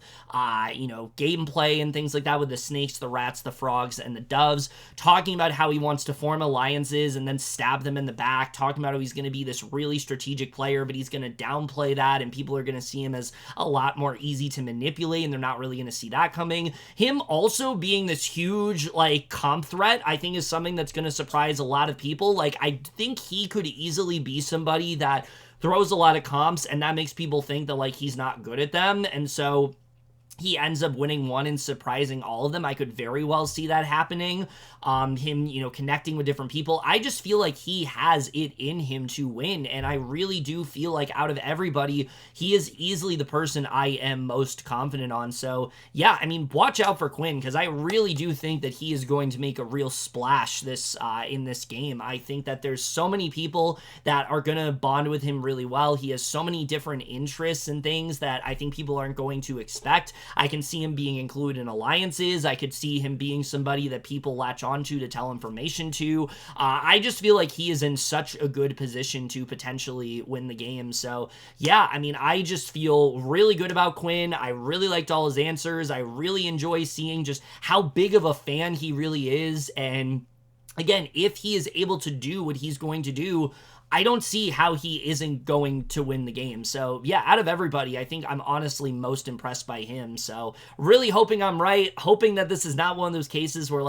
gameplay and things like that with the snakes, the rats, the frogs, and the doves. Talking about how he wants to form alliances and then stab them in the back. Talking about how he's going to be this really strategic player, but he's going to downplay that and people are going to see him as a lot more easy to manipulate and they're not really going to see that coming. Him also being this huge, comp threat, I think is something that's going to surprise a lot of people. I think he could easily be somebody that throws a lot of comps and that makes people think that he's not good at them, and so he ends up winning one and surprising all of them. I could very well see that happening. Him, connecting with different people. I just feel like he has it in him to win, and I really do feel like out of everybody, he is easily the person I am most confident on. So, yeah, watch out for Quinn, because I really do think that he is going to make a real splash in this game. I think that there's so many people that are going to bond with him really well. He has so many different interests and things that I think people aren't going to expect. I can see him being included in alliances. I could see him being somebody that people latch onto to tell information to. I just feel like he is in such a good position to potentially win the game. So, yeah, I just feel really good about Quinn. I really liked all his answers. I really enjoy seeing just how big of a fan he really is. And again, if he is able to do what he's going to do, I don't see how he isn't going to win the game. So, yeah, out of everybody, I think I'm honestly most impressed by him. So, really hoping I'm right, hoping that this is not one of those cases where,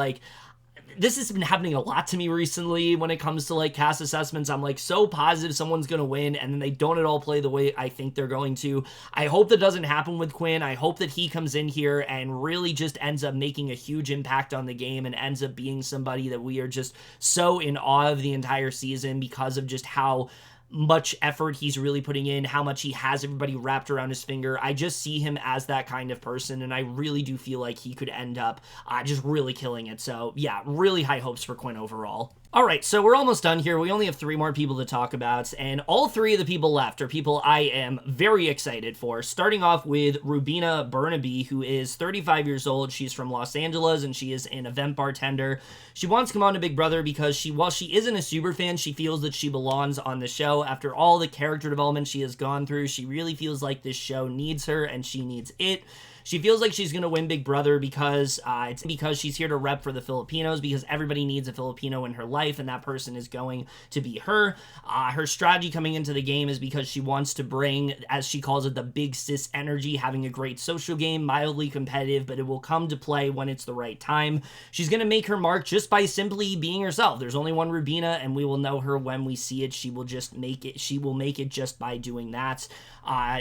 this has been happening a lot to me recently when it comes to cast assessments. I'm so positive someone's going to win and then they don't at all play the way I think they're going to. I hope that doesn't happen with Quinn. I hope that he comes in here and really just ends up making a huge impact on the game and ends up being somebody that we are just so in awe of the entire season because of just how much effort he's really putting in, how much he has everybody wrapped around his finger. I just see him as that kind of person, and I really do feel like he could end up just really killing it. So, yeah, really high hopes for Quinn overall. All right, so we're almost done here. We only have 3 more people to talk about, and all 3 of the people left are people I am very excited for. Starting off with Rubina Bernabe, who is 35 years old. She's from Los Angeles, and she is an event bartender. She wants to come on to Big Brother because while she isn't a super fan, she feels that she belongs on the show. After all the character development she has gone through, she really feels like this show needs her, and she needs it. She feels like she's going to win Big Brother because it's because she's here to rep for the Filipinos, because everybody needs a Filipino in her life, and that person is going to be her. Her strategy coming into the game is because she wants to bring, as she calls it, the big sis energy, having a great social game, mildly competitive, but it will come to play when it's the right time. She's going to make her mark just by simply being herself. There's only one Rubina, and we will know her when we see it. She will just make it. She will make it just by doing that.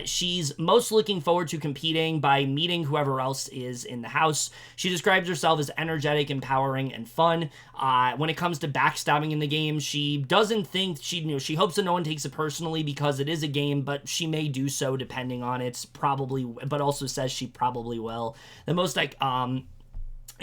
She's most looking forward to competing by meeting whoever else is in the house. She describes herself as energetic, empowering, and fun. When it comes to backstabbing in the game, she doesn't think she hopes that no one takes it personally because it is a game, but she may do so depending on it. Probably, but also says she probably will. The most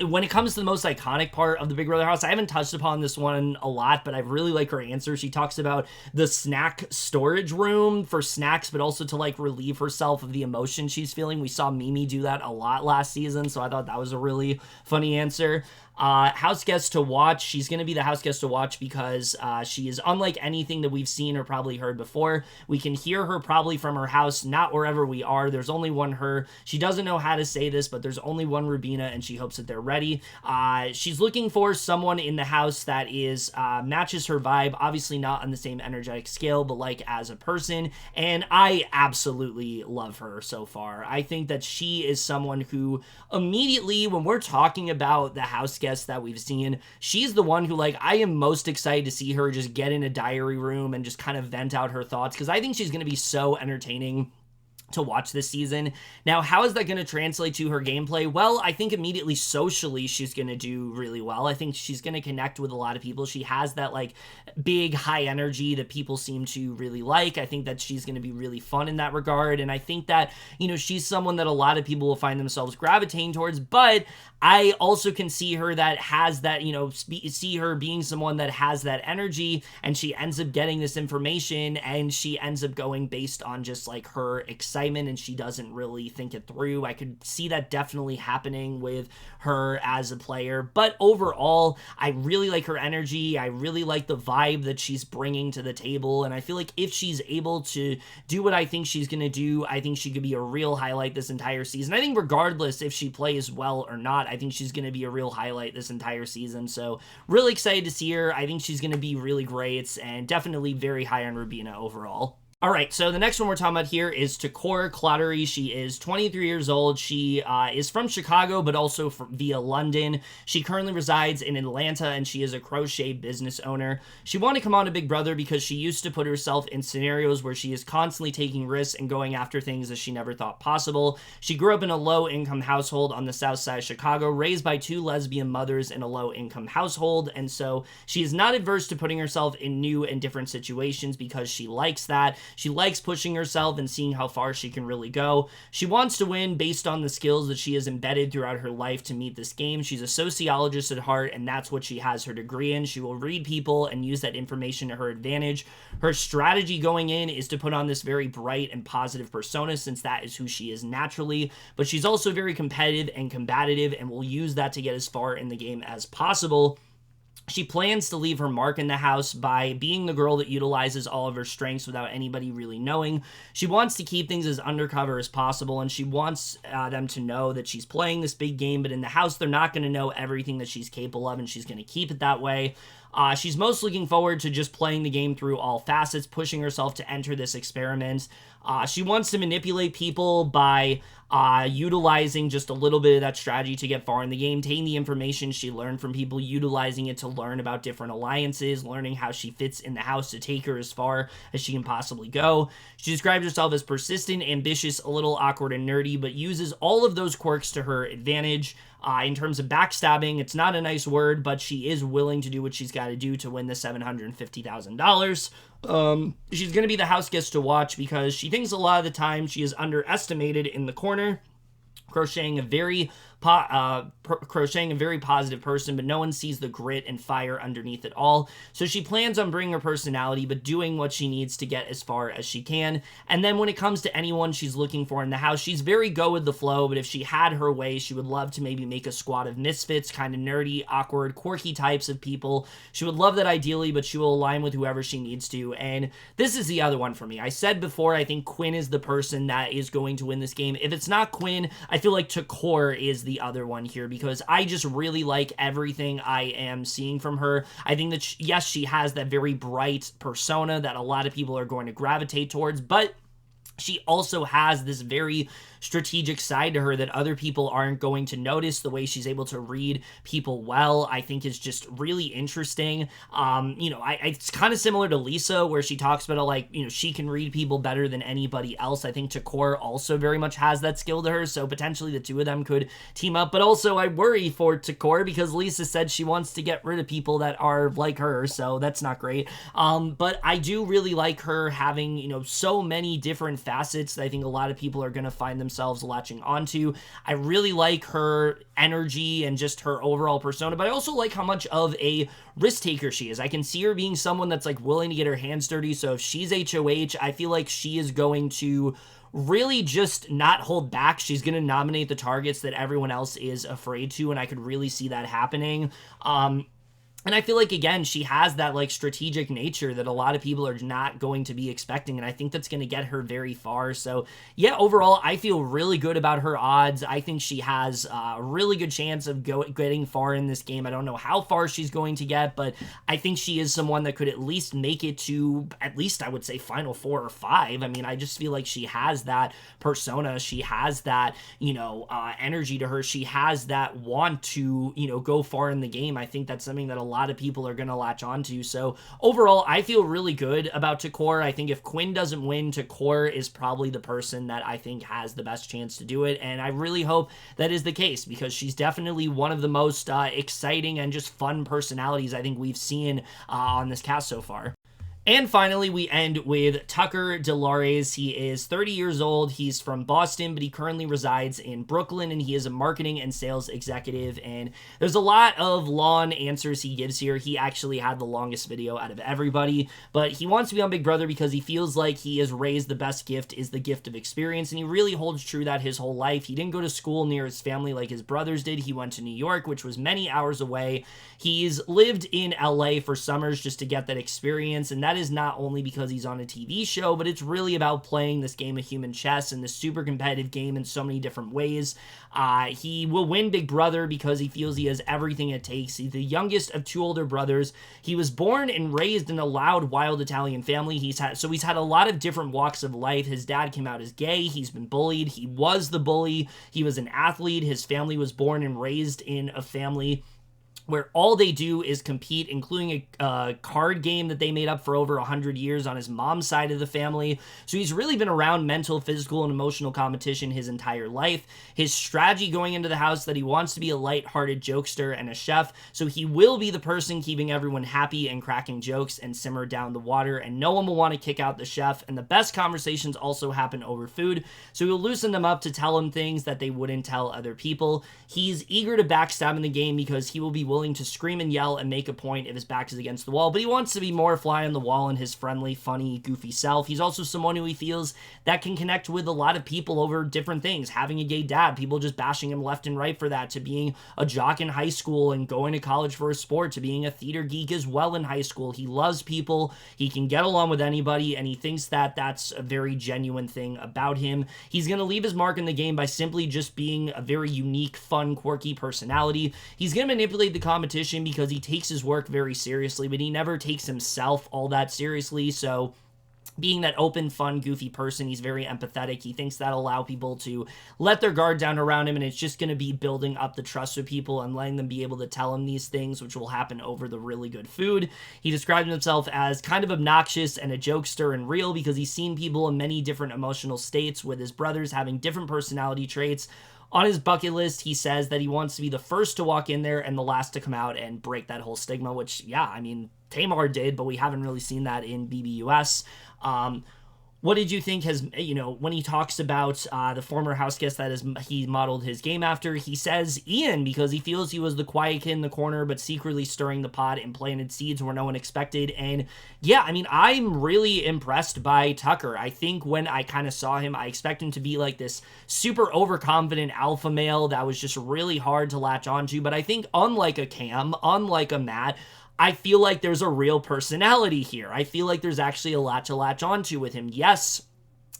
when it comes to the most iconic part of the Big Brother house, I haven't touched upon this one a lot, but I really like her answer. She talks about the snack storage room for snacks, but also to like relieve herself of the emotion she's feeling. We saw Mimi do that a lot last season, so I thought that was a really funny answer. House guest to watch. She's going to be the house guest to watch because she is unlike anything that we've seen or probably heard before. We can hear her probably from her house, not wherever we are. There's only one her. She doesn't know how to say this, but there's only one Rubina, and she hopes that they're ready. She's looking for someone in the house that is matches her vibe. Obviously not on the same energetic scale, but like as a person. And I absolutely love her so far. I think that she is someone who immediately, when we're talking about the house guest that we've seen, she's the one who, like, I am most excited to see her just get in a diary room and just kind of vent out her thoughts, because I think she's going to be so entertaining to watch this season. Now, how is that going to translate to her gameplay? Well, I think immediately socially she's going to do really well. I think she's going to connect with a lot of people. She has that like big high energy that people seem to really like. I think that she's going to be really fun in that regard, and I think that, you know, she's someone that a lot of people will find themselves gravitating towards, but I also can see her that has that, you know, see her being someone that has that energy, and she ends up getting this information, and she ends up going based on just like her excitement, and she doesn't really think it through. I could see that definitely happening with her as a player, but overall, I really like her energy. I really like the vibe that she's bringing to the table, and I feel like if she's able to do what I think she's going to do, I think she could be a real highlight this entire season. I think regardless if she plays well or not, I think she's going to be a real highlight this entire season, so really excited to see her. I think she's going to be really great, and definitely very high on Rubina overall. All right, so the next one we're talking about here is Takor Clottey. She is 23 years old. She is from Chicago, but also via London. She currently resides in Atlanta, and she is a crochet business owner. She wanted to come on to Big Brother because she used to put herself in scenarios where she is constantly taking risks and going after things that she never thought possible. She grew up in a low-income household on the south side of Chicago, raised by two lesbian mothers in a low-income household, and so she is not adverse to putting herself in new and different situations because she likes that. She likes pushing herself and seeing how far she can really go. She wants to win based on the skills that she has embedded throughout her life to meet this game. She's a sociologist at heart, and that's what she has her degree in. She will read people and use that information to her advantage. Her strategy going in is to put on this very bright and positive persona, since that is who she is naturally, but she's also very competitive and combative and will use that to get as far in the game as possible. She plans to leave her mark in the house by being the girl that utilizes all of her strengths without anybody really knowing. She wants to keep things as undercover as possible, and she wants them to know that she's playing this big game, but in the house, they're not going to know everything that she's capable of, and she's going to keep it that way. She's most looking forward to just playing the game through all facets, pushing herself to enter this experiment. She wants to manipulate people by utilizing just a little bit of that strategy to get far in the game, taking the information she learned from people, utilizing it to learn about different alliances, learning how she fits in the house to take her as far as she can possibly go. She describes herself as persistent, ambitious, a little awkward and nerdy, but uses all of those quirks to her advantage. In terms of backstabbing, it's not a nice word, but she is willing to do what she's got to do to win the $750,000. She's going to be the house guest to watch because she thinks a lot of the time she is underestimated in the corner, crocheting a very crocheting, a very positive person, but no one sees the grit and fire underneath it all. So she plans on bringing her personality, but doing what she needs to get as far as she can. And then when it comes to anyone she's looking for in the house, she's very go with the flow, but if she had her way, she would love to maybe make a squad of misfits, kind of nerdy, awkward, quirky types of people. She would love that ideally, but she will align with whoever she needs to. And this is the other one for me. I said before, I think Quinn is the person that is going to win this game. If it's not Quinn, I feel like Takor is the other one here, because I just really like everything I am seeing from her. I think that, yes, she has that very bright persona that a lot of people are going to gravitate towards, but she also has this very strategic side to her that other people aren't going to notice. The way she's able to read people well, I think, is just really interesting. It's kind of similar to Lisa, where she talks about she can read people better than anybody else. I think Takor also very much has that skill to her, so potentially the two of them could team up. But also I worry for Takor, because Lisa said she wants to get rid of people that are like her, so that's not great. But I do really like her having, so many different facets that I think a lot of people are going to find themselves latching onto. I really like her energy and just her overall persona, but I also like how much of a risk taker she is. I can see her being someone that's willing to get her hands dirty. So if she's HOH, I feel like she is going to really just not hold back. She's going to nominate the targets that everyone else is afraid to, and I could really see that happening. And I feel like, again, she has that strategic nature that a lot of people are not going to be expecting, and I think that's going to get her very far. So yeah, overall, I feel really good about her odds. I think she has a really good chance of getting far in this game. I don't know how far she's going to get, but I think she is someone that could at least make it to, at least I would say, Final 4 or 5. I mean, I just feel like she has that persona. She has that, energy to her. She has that want to, go far in the game. I think that's something that a lot of people are going to latch onto. So overall, I feel really good about Takor. I think if Quinn doesn't win, Takor is probably the person that I think has the best chance to do it. And I really hope that is the case, because she's definitely one of the most exciting and just fun personalities I think we've seen on this cast so far. And finally, we end with Tucker DeLauriers. He is 30 years old. He's from Boston, but he currently resides in Brooklyn, and he is a marketing and sales executive. And there's a lot of long answers he gives here. He actually had the longest video out of everybody, but he wants to be on Big Brother because he feels like he has raised the best gift is the gift of experience, and he really holds true that his whole life. He didn't go to school near his family like his brothers did. He went to New York, which was many hours away. He's lived in LA for summers just to get that experience, and that is not only because he's on a TV show, but it's really about playing this game of human chess and this super competitive game in so many different ways. He will win Big Brother because he feels he has everything it takes. He's the youngest of 2 older brothers. He was born and raised in a loud, wild Italian family. He's had a lot of different walks of life. His dad came out as gay. He's been bullied. He was the bully. He was an athlete. His family was born and raised in a family where all they do is compete, including a card game that they made up for over 100 years on his mom's side of the family. So he's really been around mental, physical, and emotional competition his entire life. His strategy going into the house that he wants to be a light-hearted jokester and a chef, so he will be the person keeping everyone happy and cracking jokes and simmer down the water, and no one will want to kick out the chef, and the best conversations also happen over food, so he'll loosen them up to tell them things that they wouldn't tell other people. He's eager to backstab in the game because he will be willing to scream and yell and make a point if his back is against the wall, but he wants to be more fly on the wall in his friendly, funny, goofy self. He's also someone who he feels that can connect with a lot of people over different things. Having a gay dad, people just bashing him left and right for that, to being a jock in high school and going to college for a sport, to being a theater geek as well in high school. He loves people, he can get along with anybody, and he thinks that that's a very genuine thing about him. He's going to leave his mark in the game by simply just being a very unique, fun, quirky personality. He's going to manipulate the competition because he takes his work very seriously, but he never takes himself all that seriously. So being that open, fun, goofy person, he's very empathetic. He thinks that'll allow people to let their guard down around him, and it's just going to be building up the trust with people and letting them be able to tell him these things, which will happen over the really good food. He describes himself as kind of obnoxious and a jokester and real because he's seen people in many different emotional states, with his brothers having different personality traits. On his bucket list, he says that he wants to be the first to walk in there and the last to come out and break that whole stigma, which, yeah, I mean, Tamar did, but we haven't really seen that in BBUS. What did you think has, when he talks about the former house guest he modeled his game after, he says Ian because he feels he was the quiet kid in the corner, but secretly stirring the pot and planted seeds where no one expected. And yeah, I mean, I'm really impressed by Tucker. I think when I kind of saw him, I expect him to be like this super overconfident alpha male that was just really hard to latch onto. But I think unlike a Cam, unlike a Matt, I feel like there's a real personality here. I feel like there's actually a lot to latch onto with him. Yes,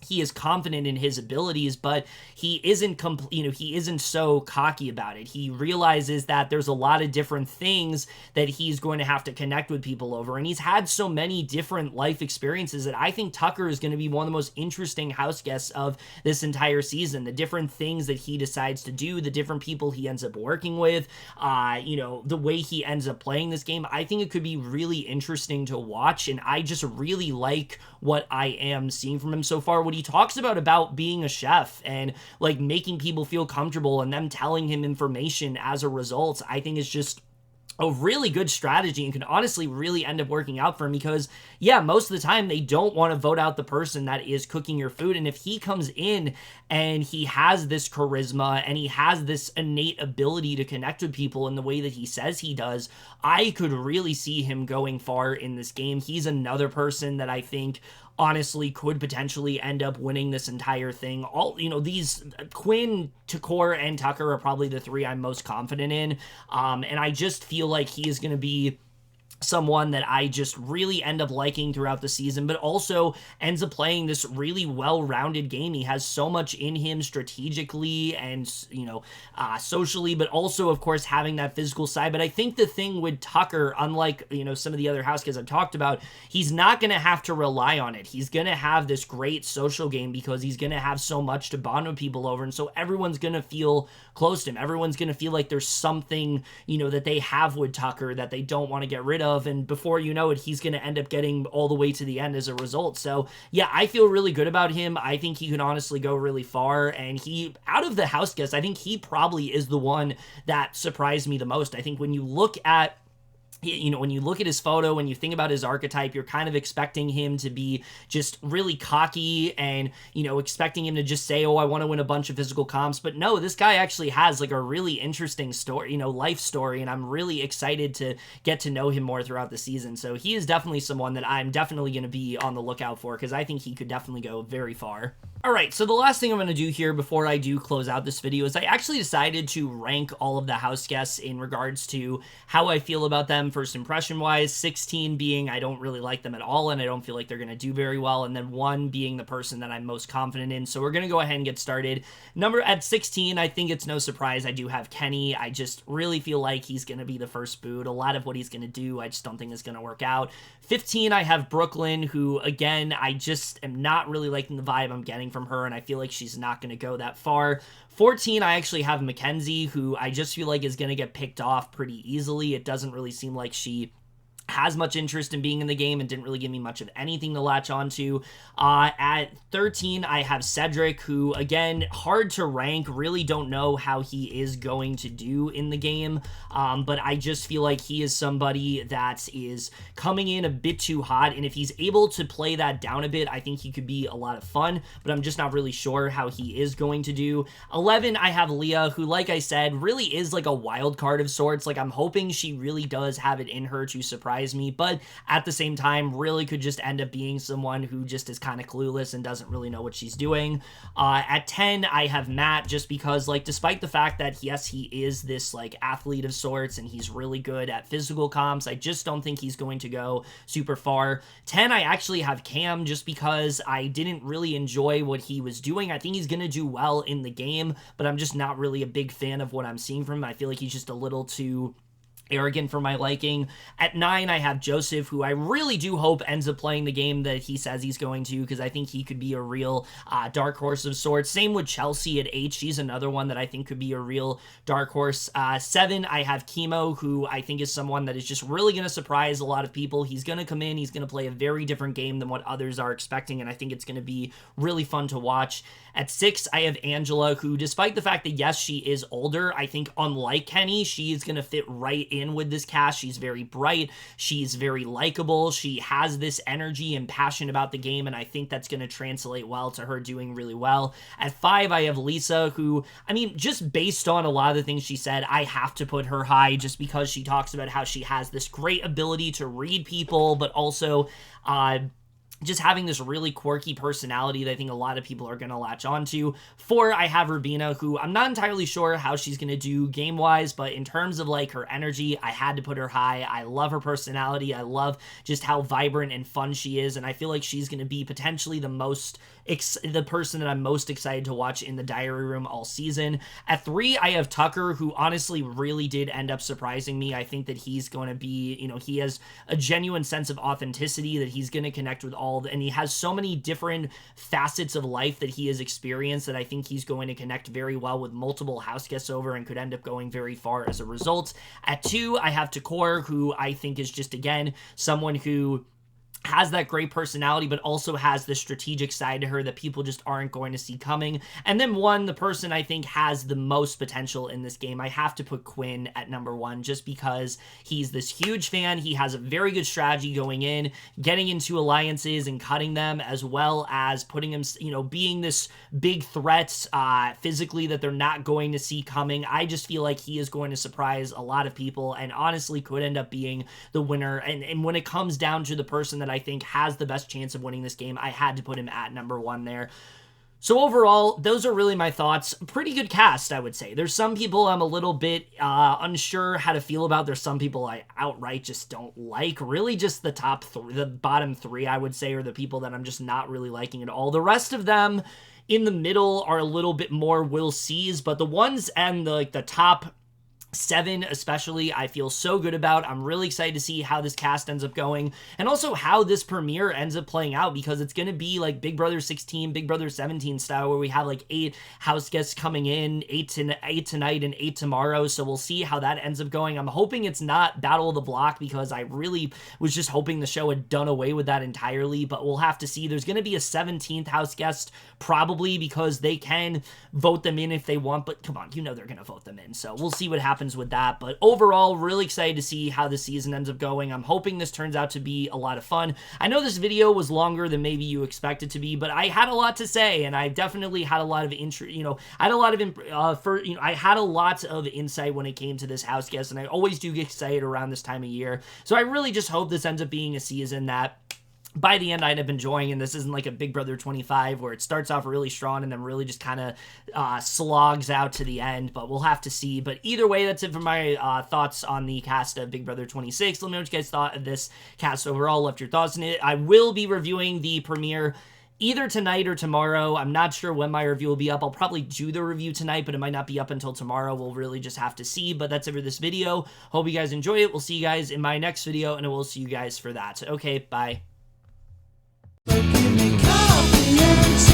he is confident in his abilities, but he isn't he isn't so cocky about it. He realizes that there's a lot of different things that he's going to have to connect with people over, and he's had so many different life experiences that I think Tucker is going to be one of the most interesting house guests of this entire season. The different things that he decides to do, the different people he ends up working with, the way he ends up playing this game. I think it could be really interesting to watch, and I just really like what I am seeing from him so far. What he talks about being a chef and like making people feel comfortable and them telling him information as a result, I think is just a really good strategy and can honestly really end up working out for him because, yeah, most of the time they don't want to vote out the person that is cooking your food. And if he comes in and he has this charisma and he has this innate ability to connect with people in the way that he says he does, I could really see him going far in this game. He's another person that I think honestly could potentially end up winning this entire thing. These Quinn, Takor, and Tucker are probably the three I'm most confident in. And I just feel like he is going to be someone that I just really end up liking throughout the season, but also ends up playing this really well-rounded game. He has so much in him strategically and, socially, but also, of course, having that physical side. But I think the thing with Tucker, unlike, some of the other house guys I've talked about, he's not going to have to rely on it. He's going to have this great social game because he's going to have so much to bond with people over. And so everyone's going to feel close to him. Everyone's going to feel like there's something, that they have with Tucker that they don't want to get rid of. And before you know it, he's going to end up getting all the way to the end as a result. So yeah, I feel really good about him. I think he can honestly go really far. And out of the house guests, I think he probably is the one that surprised me the most. I think when you look at when you look at his photo, when you think about his archetype, you're kind of expecting him to be just really cocky and, expecting him to just say, oh, I want to win a bunch of physical comps. But no, this guy actually has like a really interesting story, life story. And I'm really excited to get to know him more throughout the season. So he is definitely someone that I'm definitely going to be on the lookout for because I think he could definitely go very far. All right, so the last thing I'm going to do here before I do close out this video is I actually decided to rank all of the house guests in regards to how I feel about them first impression-wise, 16 being I don't really like them at all and I don't feel like they're going to do very well, and then 1 being the person that I'm most confident in. So we're going to go ahead and get started. At 16, I think it's no surprise I do have Kenny. I just really feel like he's going to be the first boot. A lot of what he's going to do, I just don't think is going to work out. 15, I have Brooklyn, who, again, I just am not really liking the vibe I'm getting from her, and I feel like she's not going to go that far. 14, I actually have Makensy, who I just feel like is going to get picked off pretty easily. It doesn't really seem like she has much interest in being in the game and didn't really give me much of anything to latch onto. At 13, I have Cedric, who, again, hard to rank, really don't know how he is going to do in the game, but I just feel like he is somebody that is coming in a bit too hot, and if he's able to play that down a bit, I think he could be a lot of fun, but I'm just not really sure how he is going to do. 11, I have Leah, who, like I said, really is like a wild card of sorts. Like, I'm hoping she really does have it in her to surprise me, but at the same time really could just end up being someone who just is kind of clueless and doesn't really know what she's doing. At 10, I have Matt, just because, like, despite the fact that yes, he is this like athlete of sorts and he's really good at physical comps, I just don't think he's going to go super far. 10, I actually have Cam, just because I didn't really enjoy what he was doing. I think he's going to do well in the game, but I'm just not really a big fan of what I'm seeing from him. I feel like he's just a little too arrogant for my liking. At 9, I have Joseph, who I really do hope ends up playing the game that he says he's going to, because I think he could be a real dark horse of sorts. Same with Chelsie at 8. She's another one that I think could be a real dark horse. 7, I have Kimo, who I think is someone that is just really going to surprise a lot of people. He's going to come in, he's going to play a very different game than what others are expecting, and I think it's going to be really fun to watch. At 6, I have Angela, who, despite the fact that, yes, she is older, I think unlike Kenny, she is going to fit right in with this cast. She's very bright. She's very likable. She has this energy and passion about the game, and I think that's going to translate well to her doing really well. At 5, I have Lisa, who, I mean, just based on a lot of the things she said, I have to put her high just because she talks about how she has this great ability to read people, but also just having this really quirky personality that I think a lot of people are going to latch onto. 4, I have Rubina, who I'm not entirely sure how she's going to do game-wise, but in terms of like her energy, I had to put her high. I love her personality. I love just how vibrant and fun she is, and I feel like she's going to be potentially the person that I'm most excited to watch in the diary room all season. At 3, I have Tucker, who honestly really did end up surprising me. I think that he's going to be, he has a genuine sense of authenticity, that he's going to connect with all, and he has so many different facets of life that he has experienced that I think he's going to connect very well with multiple house guests over and could end up going very far as a result. At 2, I have Takor, who I think is just, again, someone who has that great personality, but also has the strategic side to her that people just aren't going to see coming. And then 1, the person I think has the most potential in this game, I have to put Quinn at number 1, just because he's this huge fan. He has a very good strategy going in, getting into alliances and cutting them, as well as putting him, being this big threat physically that they're not going to see coming. I just feel like he is going to surprise a lot of people and honestly could end up being the winner. And when it comes down to the person that I think has the best chance of winning this game, I had to put him at number 1 there. So overall, those are really my thoughts. Pretty good cast, I would say. There's some people I'm a little bit unsure how to feel about. There's some people I outright just don't like. Really just the bottom 3, I would say, are the people that I'm just not really liking at all. The rest of them in the middle are a little bit more will sees, but the ones and the top 7 especially, I feel so good about. I'm really excited to see how this cast ends up going, and also how this premiere ends up playing out, because it's going to be like Big Brother 16, Big Brother 17 style, where we have like 8 house guests coming in, 8 tonight and 8 tomorrow, so we'll see how that ends up going. I'm hoping it's not Battle of the Block, because I really was just hoping the show had done away with that entirely, but we'll have to see. There's going to be a 17th house guest, probably, because they can vote them in if they want, but come on, they're going to vote them in, so we'll see what happens with that. But overall, really excited to see how the season ends up going. I'm hoping this turns out to be a lot of fun. I know this video was longer than maybe you expect it to be, but I had a lot to say, and I definitely had a lot of I had a lot of insight when it came to this house guest, and I always do get excited around this time of year. So I really just hope this ends up being a season that by the end, I'd end up enjoying, and this isn't like a Big Brother 25 where it starts off really strong and then really just kind of slogs out to the end, but we'll have to see. But either way, that's it for my thoughts on the cast of Big Brother 26. Let me know what you guys thought of this cast overall. Left your thoughts on it. I will be reviewing the premiere either tonight or tomorrow. I'm not sure when my review will be up. I'll probably do the review tonight, but it might not be up until tomorrow. We'll really just have to see, but that's it for this video. Hope you guys enjoy it. We'll see you guys in my next video, and I will see you guys for that. Okay, bye. Give me confidence.